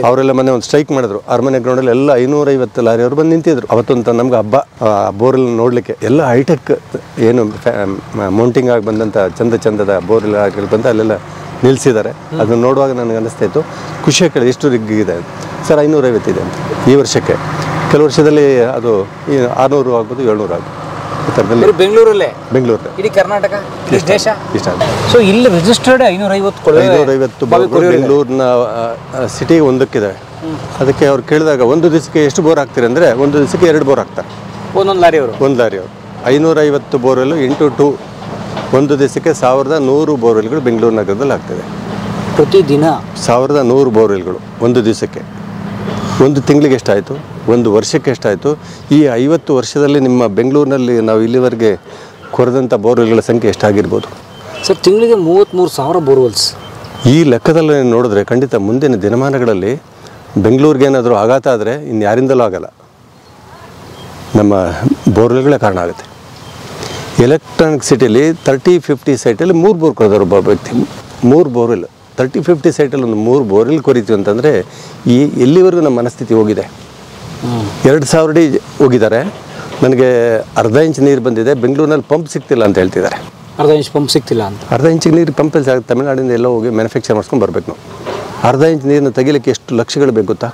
ಅವರೆಲ್ಲ ಮೊನ್ನೆ ಒಂದು ಸ್ಟ್ರೈಕ್ ಮಾಡಿದ್ರು ಅರಮನೆ ಗ್ರೌಂಡಲ್ಲಿ. ಎಲ್ಲ 550 ಲಾರಿಯವರು ಬಂದು ನಿಂತಿದ್ರು ಅವತ್ತೊಂದು ನಮ್ಗೆ ಹಬ್ಬ ಬೋರ್ವೆಲ್ ನೋಡಲಿಕ್ಕೆ. ಎಲ್ಲ ಹೈಟೆಕ್ ಏನು ಮೌಂಟಿಂಗ್ ಆಗಿ ಬಂದಂಥ ಚಂದದ ಬೋರ್ವೆಲ್ ಲಾರಿಗಳು ಬಂದು ಅಲ್ಲೆಲ್ಲ ನಿಲ್ಲಿಸಿದ್ದಾರೆ. ಅದನ್ನು ನೋಡುವಾಗ ನನಗೆ ಅನ್ನಿಸ್ತಾ ಇತ್ತು, ಖುಷಿ ಕೇಳಿ ಎಷ್ಟು ರಿಗ್ ಇದೆ ಸರ್. 550 ಇದೆ ಅಂತ ಈ ವರ್ಷಕ್ಕೆ. ಕೆಲವು ವರ್ಷದಲ್ಲಿ ಅದು 600 ಆಗ್ಬೋದು, 700 ಆಗ್ಬೋದು. ಬೆಂಗಳೂರಲ್ಲೇ ಇಡೀ ಕರ್ನಾಟಕ ದೇಶ ಇಷ್ಟ. ಸೊ ಇಲ್ಲಿ ರಿಜಿಸ್ಟರ್ಡ್ 550 ಬೆಂಗಳೂರಿನ ಸಿಟಿಗೆ ಒಂದಕ್ಕಿದೆ. ಅದಕ್ಕೆ ಅವ್ರು ಕೇಳಿದಾಗ ಒಂದು ದಿವಸಕ್ಕೆ ಎಷ್ಟು ಬೋರ್ ಹಾಕ್ತೀರಿ ಅಂದರೆ ಒಂದು ದಿವಸಕ್ಕೆ 2 ಬೋರ್ ಹಾಕ್ತಾರೆ. ಒಂದು ಲಾರಿಯವರು 550 ಬೋರ್ವೆಲ್ ಇಂಟು 2 ಒಂದು ದಿವಸಕ್ಕೆ 1100 ಬೋರ್ವೆಲ್ಗಳು ಬೆಂಗಳೂರು ನಗರದಲ್ಲಿ ಆಗ್ತದೆ. ಪ್ರತಿದಿನ 1100 ಬೋರ್ವೆಲ್ಗಳು ಒಂದು ದಿವಸಕ್ಕೆ. ಒಂದು ತಿಂಗಳಿಗೆ ಎಷ್ಟಾಯಿತು, ಒಂದು ವರ್ಷಕ್ಕೆ ಎಷ್ಟಾಯಿತು? ಈ 50 ವರ್ಷದಲ್ಲಿ ನಿಮ್ಮ ಬೆಂಗಳೂರಿನಲ್ಲಿ ನಾವು ಇಲ್ಲಿವರೆಗೆ ಕೊರೆದಂಥ ಬೋರ್ವೆಲ್ಗಳ ಸಂಖ್ಯೆ ಎಷ್ಟಾಗಿರ್ಬೋದು ಸರ್? ತಿಂಗಳಿಗೆ 33,000 ಬೋರ್ವೆಲ್ಸ್. ಈ ಲೆಕ್ಕದಲ್ಲಿ ನೋಡಿದ್ರೆ ಖಂಡಿತ ಮುಂದಿನ ದಿನಮಾನಗಳಲ್ಲಿ ಬೆಂಗಳೂರಿಗೆ ಏನಾದರೂ ಆಘಾತ ಆದರೆ ಇನ್ಯಾರಿಂದಲೂ ಆಗಲ್ಲ, ನಮ್ಮ ಬೋರ್ವೆಲ್ಗಳೇ ಕಾರಣ ಆಗುತ್ತೆ. ಎಲೆಕ್ಟ್ರಾನಿಕ್ ಸಿಟಿಯಲ್ಲಿ 30-50 ಸೈಟಲ್ಲಿ 3 ಬೋರ್ ಕೊರೆದವರು ಒಬ್ಬ ವ್ಯಕ್ತಿ. 3 ಬೋರ್ವೆಲ್ 30-50 ಸೈಟಲ್ಲಿ ಒಂದು 3 ಬೋರ್ವೆಲ್ ಕೊರಿತೀವಿ ಅಂತಂದರೆ ಎಲ್ಲಿವರೆಗೂ ನಮ್ಮ ಮನಸ್ಥಿತಿ ಹೋಗಿದೆ. 2000 ಅಡಿ ಹೋಗಿದ್ದಾರೆ. ನನಗೆ ಅರ್ಧ ಇಂಚ್ ನೀರು ಬಂದಿದೆ, ಬೆಂಗಳೂರಿನಲ್ಲಿ ಪಂಪ್ ಸಿಗ್ತಿಲ್ಲ ಅಂತ ಹೇಳ್ತಿದ್ದಾರೆ. ಅರ್ಧ ಇಂಚ್ ಪಂಪ್ ಸಿಗ್ತಿಲ್ಲ ಅಂತ. ಅರ್ಧ ಇಂಚಿಗೆ ನೀರು ಪಂಪಲ್ಲಿ ತಮಿಳ್ನಾಡಿಂದ ಎಲ್ಲ ಹೋಗಿ ಮ್ಯಾನುಫ್ಯಾಕ್ಚರ್ ಮಾಡ್ಸ್ಕೊಂಡು ಬರಬೇಕು ನಾವು. ಅರ್ಧ ಇಂಚ್ ನೀರನ್ನು ತೆಗಿಲಿಕ್ಕೆ ಎಷ್ಟು ಲಕ್ಷಗಳು ಬೇಕು ಗೊತ್ತಾ?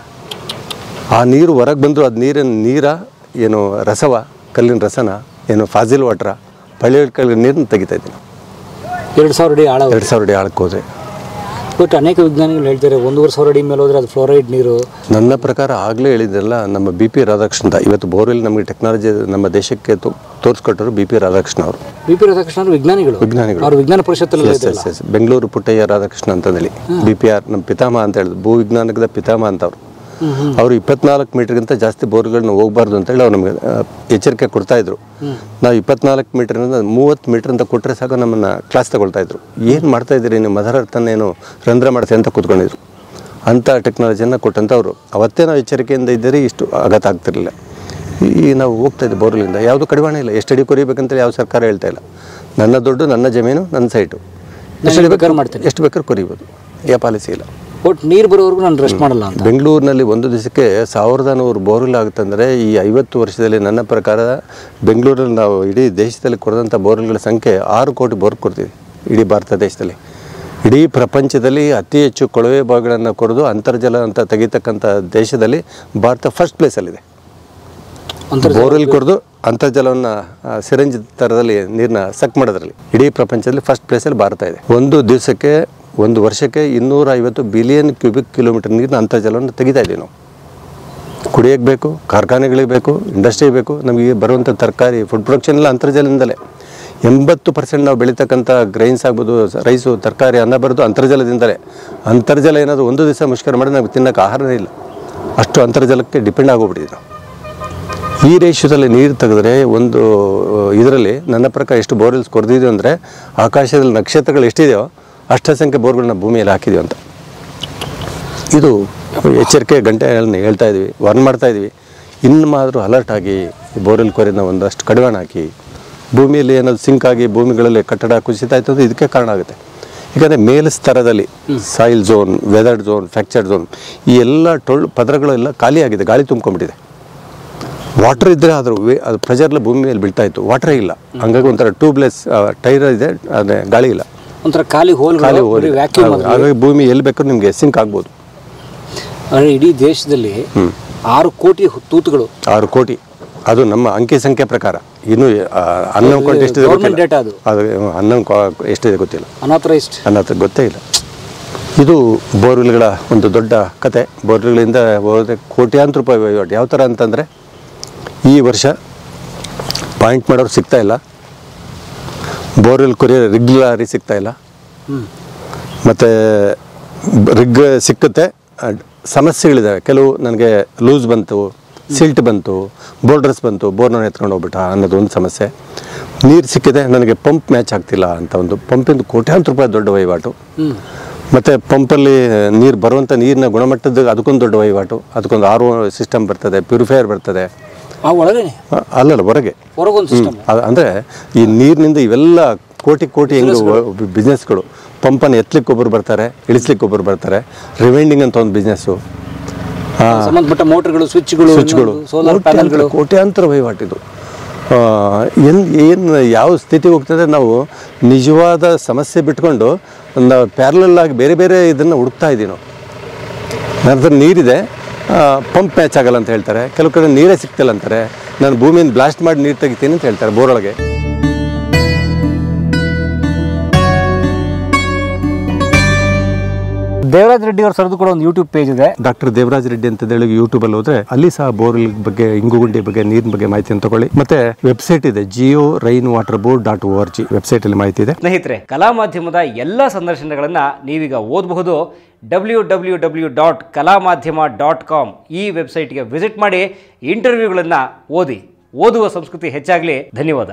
ಆ ನೀರು ಹೊರಗೆ ಬಂದರೂ ಅದು ನೀರ ಏನು ರಸವ, ಕಲ್ಲಿನ ರಸನ, ಏನು ಫಾಜಿಲ್ ವಾಟ್ರ, ಪಳ್ಳಿ ಕಲ್ಲಿನ ನೀರನ್ನು ತೆಗಿತಾ ಇದ್ದೀನಿ. 2000 ಅಡಿ ಆಳ, 2000 ಅಡಿ ಆಳಕ್ಕೆ ಹೋದರೆ. ಬಟ್ ಅನೇಕ ವಿಜ್ಞಾನಿಗಳು ಹೇಳ್ತಾರೆ 1,500 ಅಡಿ ಮೇಲೆ ಹೋದರೆ ಅದು ಫ್ಲೋರೈಡ್ ನೀರು. ನನ್ನ ಪ್ರಕಾರ ಆಗಲೇ ಹೇಳಿದ್ರಲ್ಲ, ನಮ್ಮ BP ರಾಧಾಕೃಷ್ಣ ಇವತ್ತು ಬೋರ್ವೆಲ್ ನಮಗೆ ಟೆಕ್ನಾಲಜಿ ನಮ್ಮ ದೇಶಕ್ಕೆ ತೋರಿಸ್ಕೊಟ್ಟರು BP ರಾಧಾಕೃಷ್ಣ ಅವರು. BP ರಾಧಾಕೃಷ್ಣ ಅವರು ವಿಜ್ಞಾನಿಗಳು. ಅವರು ವಿಜ್ಞಾನ ಪರಿಷತ್ತಲ್ಲಿ ಬೆಂಗಳೂರು ಪುಟ್ಟಯ್ಯ ರಾಧಾಕೃಷ್ಣ ಅಂತಂದೇಳಿ BPR ನಮ್ಮ ಪಿತಾಮಹ ಅಂತ ಹೇಳಿದ್ರು, ಭೂ ವಿಜ್ಞಾನದ ಪಿತಾಮಹ ಅಂತ ಅವರು 24 ಮೀಟರ್ಗಿಂತ ಜಾಸ್ತಿ ಬೋರ್ಗಳನ್ನ ಹೋಗಬಾರ್ದು ಅಂತೇಳಿ ಅವ್ರು ನಮಗೆ ಎಚ್ಚರಿಕೆ ಕೊಡ್ತಾಯಿದ್ರು. ನಾವು 24 ಮೀಟರ್ನಿಂದ 30 ಮೀಟರ್ ಅಂತ ಕೊಟ್ಟರೆ ಸಾಕು ನಮ್ಮನ್ನು ಕ್ಲಾಸ್ ತಗೊಳ್ತಾಯಿದ್ರು. ಏನು ಮಾಡ್ತಾಯಿದ್ದೀರಿ ನೀವು, ಮದರ್ ಅರ್ಥನ್ನೇನು ರಂಧ್ರ ಮಾಡ್ತೀವಿ ಅಂತ ಕೂತ್ಕೊಂಡಿದ್ರು. ಅಂಥ ಟೆಕ್ನಾಲಜಿಯನ್ನು ಕೊಟ್ಟಂಥವ್ರು. ಅವತ್ತೇ ನಾವು ಎಚ್ಚರಿಕೆಯಿಂದ ಇದ್ದರೆ ಇಷ್ಟು ಆಘಾತ ಆಗ್ತಿರಲಿಲ್ಲ. ಈ ನಾವು ಹೋಗ್ತಾಯಿದ್ದೆ ಬೋರ್ಗಳಿಂದ, ಯಾವುದು ಕಡಿವಾಣ ಇಲ್ಲ. ಎಷ್ಟು ಅಡಿ ಕೊರಿಬೇಕಂತೇಳಿ ಯಾವ ಸರ್ಕಾರ ಹೇಳ್ತಾ ಇಲ್ಲ. ನನ್ನ ದುಡ್ಡು, ನನ್ನ ಜಮೀನು, ನನ್ನ ಸೈಟು. ಎಷ್ಟು ಬೇಕಾದ್ರೂ ಕೊರಿಬೋದು, ಯಾವ ಪಾಲಿಸಿ ಇಲ್ಲ. ಒಟ್ಟು ನೀರು ಬರೋವರೆಗೂ ನಾನು ರೆಸ್ಟ್ ಮಾಡಲ್ಲ ಅಂತ. ಬೆಂಗಳೂರಿನಲ್ಲಿ ಒಂದು ದಿವಸಕ್ಕೆ 1100 ಬೋರ್ವೆಲ್ ಆಗುತ್ತಂದರೆ ಈ 50 ವರ್ಷದಲ್ಲಿ ನನ್ನ ಪ್ರಕಾರ ಬೆಂಗಳೂರಲ್ಲಿ ನಾವು ಇಡೀ ದೇಶದಲ್ಲಿ ಕೊರೆದಂಥ ಬೋರ್ವೆಲ್ಗಳ ಸಂಖ್ಯೆ 6 ಕೋಟಿ ಬೋರ್ ಕೊಡ್ತೀವಿ ಇಡೀ ಭಾರತ ದೇಶದಲ್ಲಿ. ಇಡೀ ಪ್ರಪಂಚದಲ್ಲಿ ಅತಿ ಹೆಚ್ಚು ಕೊಳವೆ ಬಾವಿಗಳನ್ನು ಕೊರೆದು ಅಂತರ್ಜಲ ಅಂತ ತೆಗಿತಕ್ಕಂಥ ದೇಶದಲ್ಲಿ ಭಾರತ ಫಸ್ಟ್ ಪ್ಲೇಸಲ್ಲಿದೆ. ಬೋರ್ವೆಲ್ ಕೊರೆದು ಅಂತರ್ಜಲವನ್ನು ಸಿರಂಜ್ ಥರದಲ್ಲಿ ನೀರನ್ನ ಸಕ್ ಮಾಡೋದ್ರಲ್ಲಿ ಇಡೀ ಪ್ರಪಂಚದಲ್ಲಿ ಫಸ್ಟ್ ಪ್ಲೇಸಲ್ಲಿ ಭಾರತ ಇದೆ. ಒಂದು ವರ್ಷಕ್ಕೆ 250 ಬಿಲಿಯನ್ ಕ್ಯೂಬಿಕ್ ಕಿಲೋಮೀಟರ್ ನೀರಿನ ಅಂತರ್ಜಲವನ್ನು ತೆಗಿತಾ ಇದ್ದೀವಿ ನಾವು. ಕುಡಿಯೋಕ್ಕೆ ಬೇಕು, ಕಾರ್ಖಾನೆಗಳಿಗೆ ಬೇಕು, ಇಂಡಸ್ಟ್ರಿ ಬೇಕು, ನಮಗೆ ಬರುವಂಥ ತರಕಾರಿ ಫುಡ್ ಪ್ರೊಡಕ್ಷನ್ ಎಲ್ಲ ಅಂತರ್ಜಲದಿಂದಲೇ. 80% ನಾವು ಬೆಳೀತಕ್ಕಂಥ ಗ್ರೈನ್ಸ್ ಆಗ್ಬೋದು, ರೈಸು, ತರಕಾರಿ, ಅನ್ನ ಬರೋದು ಅಂತರ್ಜಲದಿಂದಲೇ. ಅಂತರ್ಜಲ ಏನಾದರೂ ಒಂದು ದಿವಸ ಮುಷ್ಕರ ಮಾಡಿದ್ರೆ ನಮಗೆ ತಿನ್ನೋಕ್ಕೆ ಆಹಾರನೇ ಇಲ್ಲ, ಅಷ್ಟು ಅಂತರ್ಜಲಕ್ಕೆ ಡಿಪೆಂಡ್ ಆಗೋಗ್ಬಿಟ್ಟಿದೆ ನಾವು. ಈ ರೇಷ್ಯದಲ್ಲಿ ನೀರು ತೆಗೆದ್ರೆ ಒಂದು ಇದರಲ್ಲಿ ನನ್ನ ಪ್ರಕಾರ ಎಷ್ಟು ಬೋರ್ವೆಲ್ಸ್ ಕೊರೆದಿದ್ದೀವಿ ಅಂದರೆ ಆಕಾಶದಲ್ಲಿ ನಕ್ಷತ್ರಗಳು ಎಷ್ಟಿದೆಯೋ ಅಷ್ಟ ಸಂಖ್ಯೆ ಬೋರ್ಗಳನ್ನ ಭೂಮಿಯಲ್ಲಿ ಹಾಕಿದ್ದೀವಿ ಅಂತ. ಇದು ಎಚ್ಚರಿಕೆ ಗಂಟೆಗಳನ್ನ ಹೇಳ್ತಾ ಇದ್ದೀವಿ, ವಾರ್ನ್ ಮಾಡ್ತಾ ಇದ್ದೀವಿ. ಇನ್ನು ಮಾತ್ರ ಅಲರ್ಟ್ ಆಗಿ ಬೋರ್ವೆಲ್ ಕೊರೆನ ಒಂದಷ್ಟು ಕಡಿವಾಣ ಹಾಕಿ, ಭೂಮಿಯಲ್ಲಿ ಏನಾದ್ರು ಸಿಂಕ್ ಆಗಿ ಭೂಮಿಗಳಲ್ಲಿ ಕಟ್ಟಡ ಕುಸಿತ ಆಯ್ತು ಅಂದರೆ ಇದಕ್ಕೆ ಕಾರಣ ಆಗುತ್ತೆ. ಯಾಕಂದರೆ ಮೇಲ್ ಸ್ತರದಲ್ಲಿ soil zone, weathered zone, fracture zone ಈ ಎಲ್ಲ ಪದರಗಳೆಲ್ಲ ಖಾಲಿಯಾಗಿದೆ, ಗಾಳಿ ತುಂಬ್ಕೊಂಡ್ಬಿಟ್ಟಿದೆ. ವಾಟರ್ ಇದ್ದರೆ ಆದರೂ ಅದು ಪ್ರೆಷರ್ಲ ಭೂಮಿ ಮೇಲೆ ಬೀಳ್ತಾ ಇತ್ತು, ವಾಟರೇ ಇಲ್ಲ. ಹಂಗಾಗಿ ಒಂಥರ ಟ್ಯೂಬ್ಲೆಸ್ ಟೈರ್ ಇದೆ, ಅದೇ ಗಾಳಿ ಇಲ್ಲ, ಒಂಥರ ಖಾಲಿ ಹೋಲ್. ಹಾಗಾಗಿ ಭೂಮಿ ಎಲ್ಲಿ ಬೇಕಾದ್ರೂ ನಿಮಗೆ ಸಿಂಕ್ ಆಗ್ಬೋದು. ಇಡೀ ದೇಶದಲ್ಲಿ 6 ಕೋಟಿ ತೂತುಗಳು. 6 ಕೋಟಿ, ಅದು ನಮ್ಮ ಅಂಕಿ ಸಂಖ್ಯೆ ಪ್ರಕಾರ. ಇನ್ನು 11 ಕೋಟಿ ಎಷ್ಟಿದೆ ಡೇಟಾ, ಅದು 11 ಎಷ್ಟಿದೆ ಗೊತ್ತಿಲ್ಲ, ಅನಾಥರೈಸ್ಡ್ ಗೊತ್ತೇ ಇಲ್ಲ. ಇದು ಬೋರ್ವೆಲ್ಗಳ ಒಂದು ದೊಡ್ಡ ಕತೆ. ಬೋರ್ವೆಲ್ಗಳಿಂದ ಹೋದರೆ ಕೋಟ್ಯಾಂತರ ರೂಪಾಯಿ ವಹಿವಾಟು. ಯಾವ ಥರ ಅಂತಂದರೆ ಈ ವರ್ಷ ಪಾಯಿಂಟ್ ಮಾಡೋರು ಸಿಗ್ತಾ ಇಲ್ಲ, ಬೋರ್ವೆಲ್ ಕೊರಿಯೋ ರಿಗ್ ಲಾರಿ ಸಿಗ್ತಾ ಇಲ್ಲ, ಮತ್ತು ರಿಗ್ ಸಿಕ್ಕುತ್ತೆ, ಸಮಸ್ಯೆಗಳಿದ್ದಾವೆ. ಕೆಲವು ನನಗೆ ಲೂಸ್ ಬಂತು, ಸಿಲ್ಟ್ ಬಂತು, ಬೋರ್ಡ್ರಸ್ ಬಂತು, ಬೋರ್ನ ಎತ್ಕೊಂಡು ಹೋಗ್ಬಿಟ್ಟ ಅನ್ನೋದು ಒಂದು ಸಮಸ್ಯೆ. ನೀರು ಸಿಕ್ಕಿದೆ, ನನಗೆ ಪಂಪ್ ಮ್ಯಾಚ್ ಆಗ್ತಿಲ್ಲ ಅಂತ ಒಂದು ಪಂಪಿಂದು ಕೋಟ್ಯಾಂತರ ರೂಪಾಯಿ ದೊಡ್ಡ ವಹಿವಾಟು. ಮತ್ತು ಪಂಪಲ್ಲಿ ನೀರು ಬರುವಂಥ ನೀರಿನ ಗುಣಮಟ್ಟದ ಅದಕ್ಕೊಂದು ದೊಡ್ಡ ವಹಿವಾಟು. ಅದಕ್ಕೊಂದು RO ಸಿಸ್ಟಮ್ ಬರ್ತದೆ, ಪ್ಯೂರಿಫೈಯರ್ ಬರ್ತದೆ. ಅಲ್ಲಲ್ಲ, ಹೊರಗೆ ಅಂದರೆ ಈ ನೀರಿನಿಂದ ಇವೆಲ್ಲ ಕೋಟಿ ಹೆಂಗೆ ಬಿಸ್ನೆಸ್ಗಳು. ಪಂಪನ್ನು ಎತ್ತಲಿಕ್ಕೆ ಒಬ್ಬರು ಬರ್ತಾರೆ, ಇಳಿಸ್ಲಿಕ್ಕೆ ಒಬ್ಬರು ಬರ್ತಾರೆ. ರಿವೈಂಡಿಂಗ್ ಅಂತ ಒಂದು ಬಿಸ್ನೆಸ್ಸು, ಮೋಟರ್ಗಳು, ಸ್ವಿಚ್ಗಳು, ಸೋಲಾರ್ ಪ್ಯಾನಲ್ಗಳು, ಕೋಟ್ಯಾಂತರ ವಹಿವಾಟಿದು. ಏನು ಯಾವ ಸ್ಥಿತಿ ಹೋಗ್ತದೆ, ನಾವು ನಿಜವಾದ ಸಮಸ್ಯೆ ಬಿಟ್ಕೊಂಡು ನಾವು ಪ್ಯಾರಲಲ್ ಆಗಿ ಬೇರೆ ಬೇರೆ ಇದನ್ನು ಹುಡುಕ್ತಾ ಇದ್ದೀವಿ ನಾವು. ನನ್ನ ಹತ್ರ ನೀರಿದೆ, ಪಂಪ್ ಮ್ಯಾಚ್ ಆಗಲ್ಲ ಅಂತ ಹೇಳ್ತಾರೆ. ಕೆಲವು ಕಡೆ ನೀರೇ ಸಿಗ್ತಿಲ್ಲ ಅಂತಾರೆ. ನಾನು ಭೂಮಿಯಿಂದ ಬ್ಲಾಸ್ಟ್ ಮಾಡಿ ನೀರು ತೆಗಿತೀನಿ ಅಂತ ಹೇಳ್ತಾರೆ ಬೋರೊಳಗೆ. ದೇವರಾಜ್ ರೆಡ್ಡಿ ಅವ್ರ ಸರ್ದು ಕೂಡ ಒಂದು ಯೂಟ್ಯೂಬ್ ಪೇಜ್ ಇದೆ, ಡಾಕ್ಟರ್ ದೇವರಾಜ್ ರೆಡ್ಡಿ ಅಂತ ಹೇಳಿ ಯೂಟ್ಯೂಬಲ್ಲಿ ಹೋದ್ರೆ ಅಲ್ಲಿ ಸಹ ಬೋರ್ವೆಲ್ ಬಗ್ಗೆ, ಇಂಗುಗುಂಡಿ ಬಗ್ಗೆ, ನೀರಿನ ಬಗ್ಗೆ ಮಾಹಿತಿಯನ್ನು ತಗೊಳ್ಳಿ. ಮತ್ತೆ ವೆಬ್ಸೈಟ್ ಇದೆ georainwaterboard.org, ವೆಬ್ಸೈಟ್ ಅಲ್ಲಿ ಮಾಹಿತಿ ಇದೆ. ಸ್ನೇಹಿತರೆ, ಕಲಾ ಮಾಧ್ಯಮದ ಎಲ್ಲ ಸಂದರ್ಶನಗಳನ್ನ ನೀವೀಗ ಓದಬಹುದು. www.kalamadhyama.com ಈ ವೆಬ್ಸೈಟ್ಗೆ ವಿಸಿಟ್ ಮಾಡಿ ಇಂಟರ್ವ್ಯೂಗಳನ್ನು ಓದುವ ಸಂಸ್ಕೃತಿ ಹೆಚ್ಚಾಗಲಿ. ಧನ್ಯವಾದ.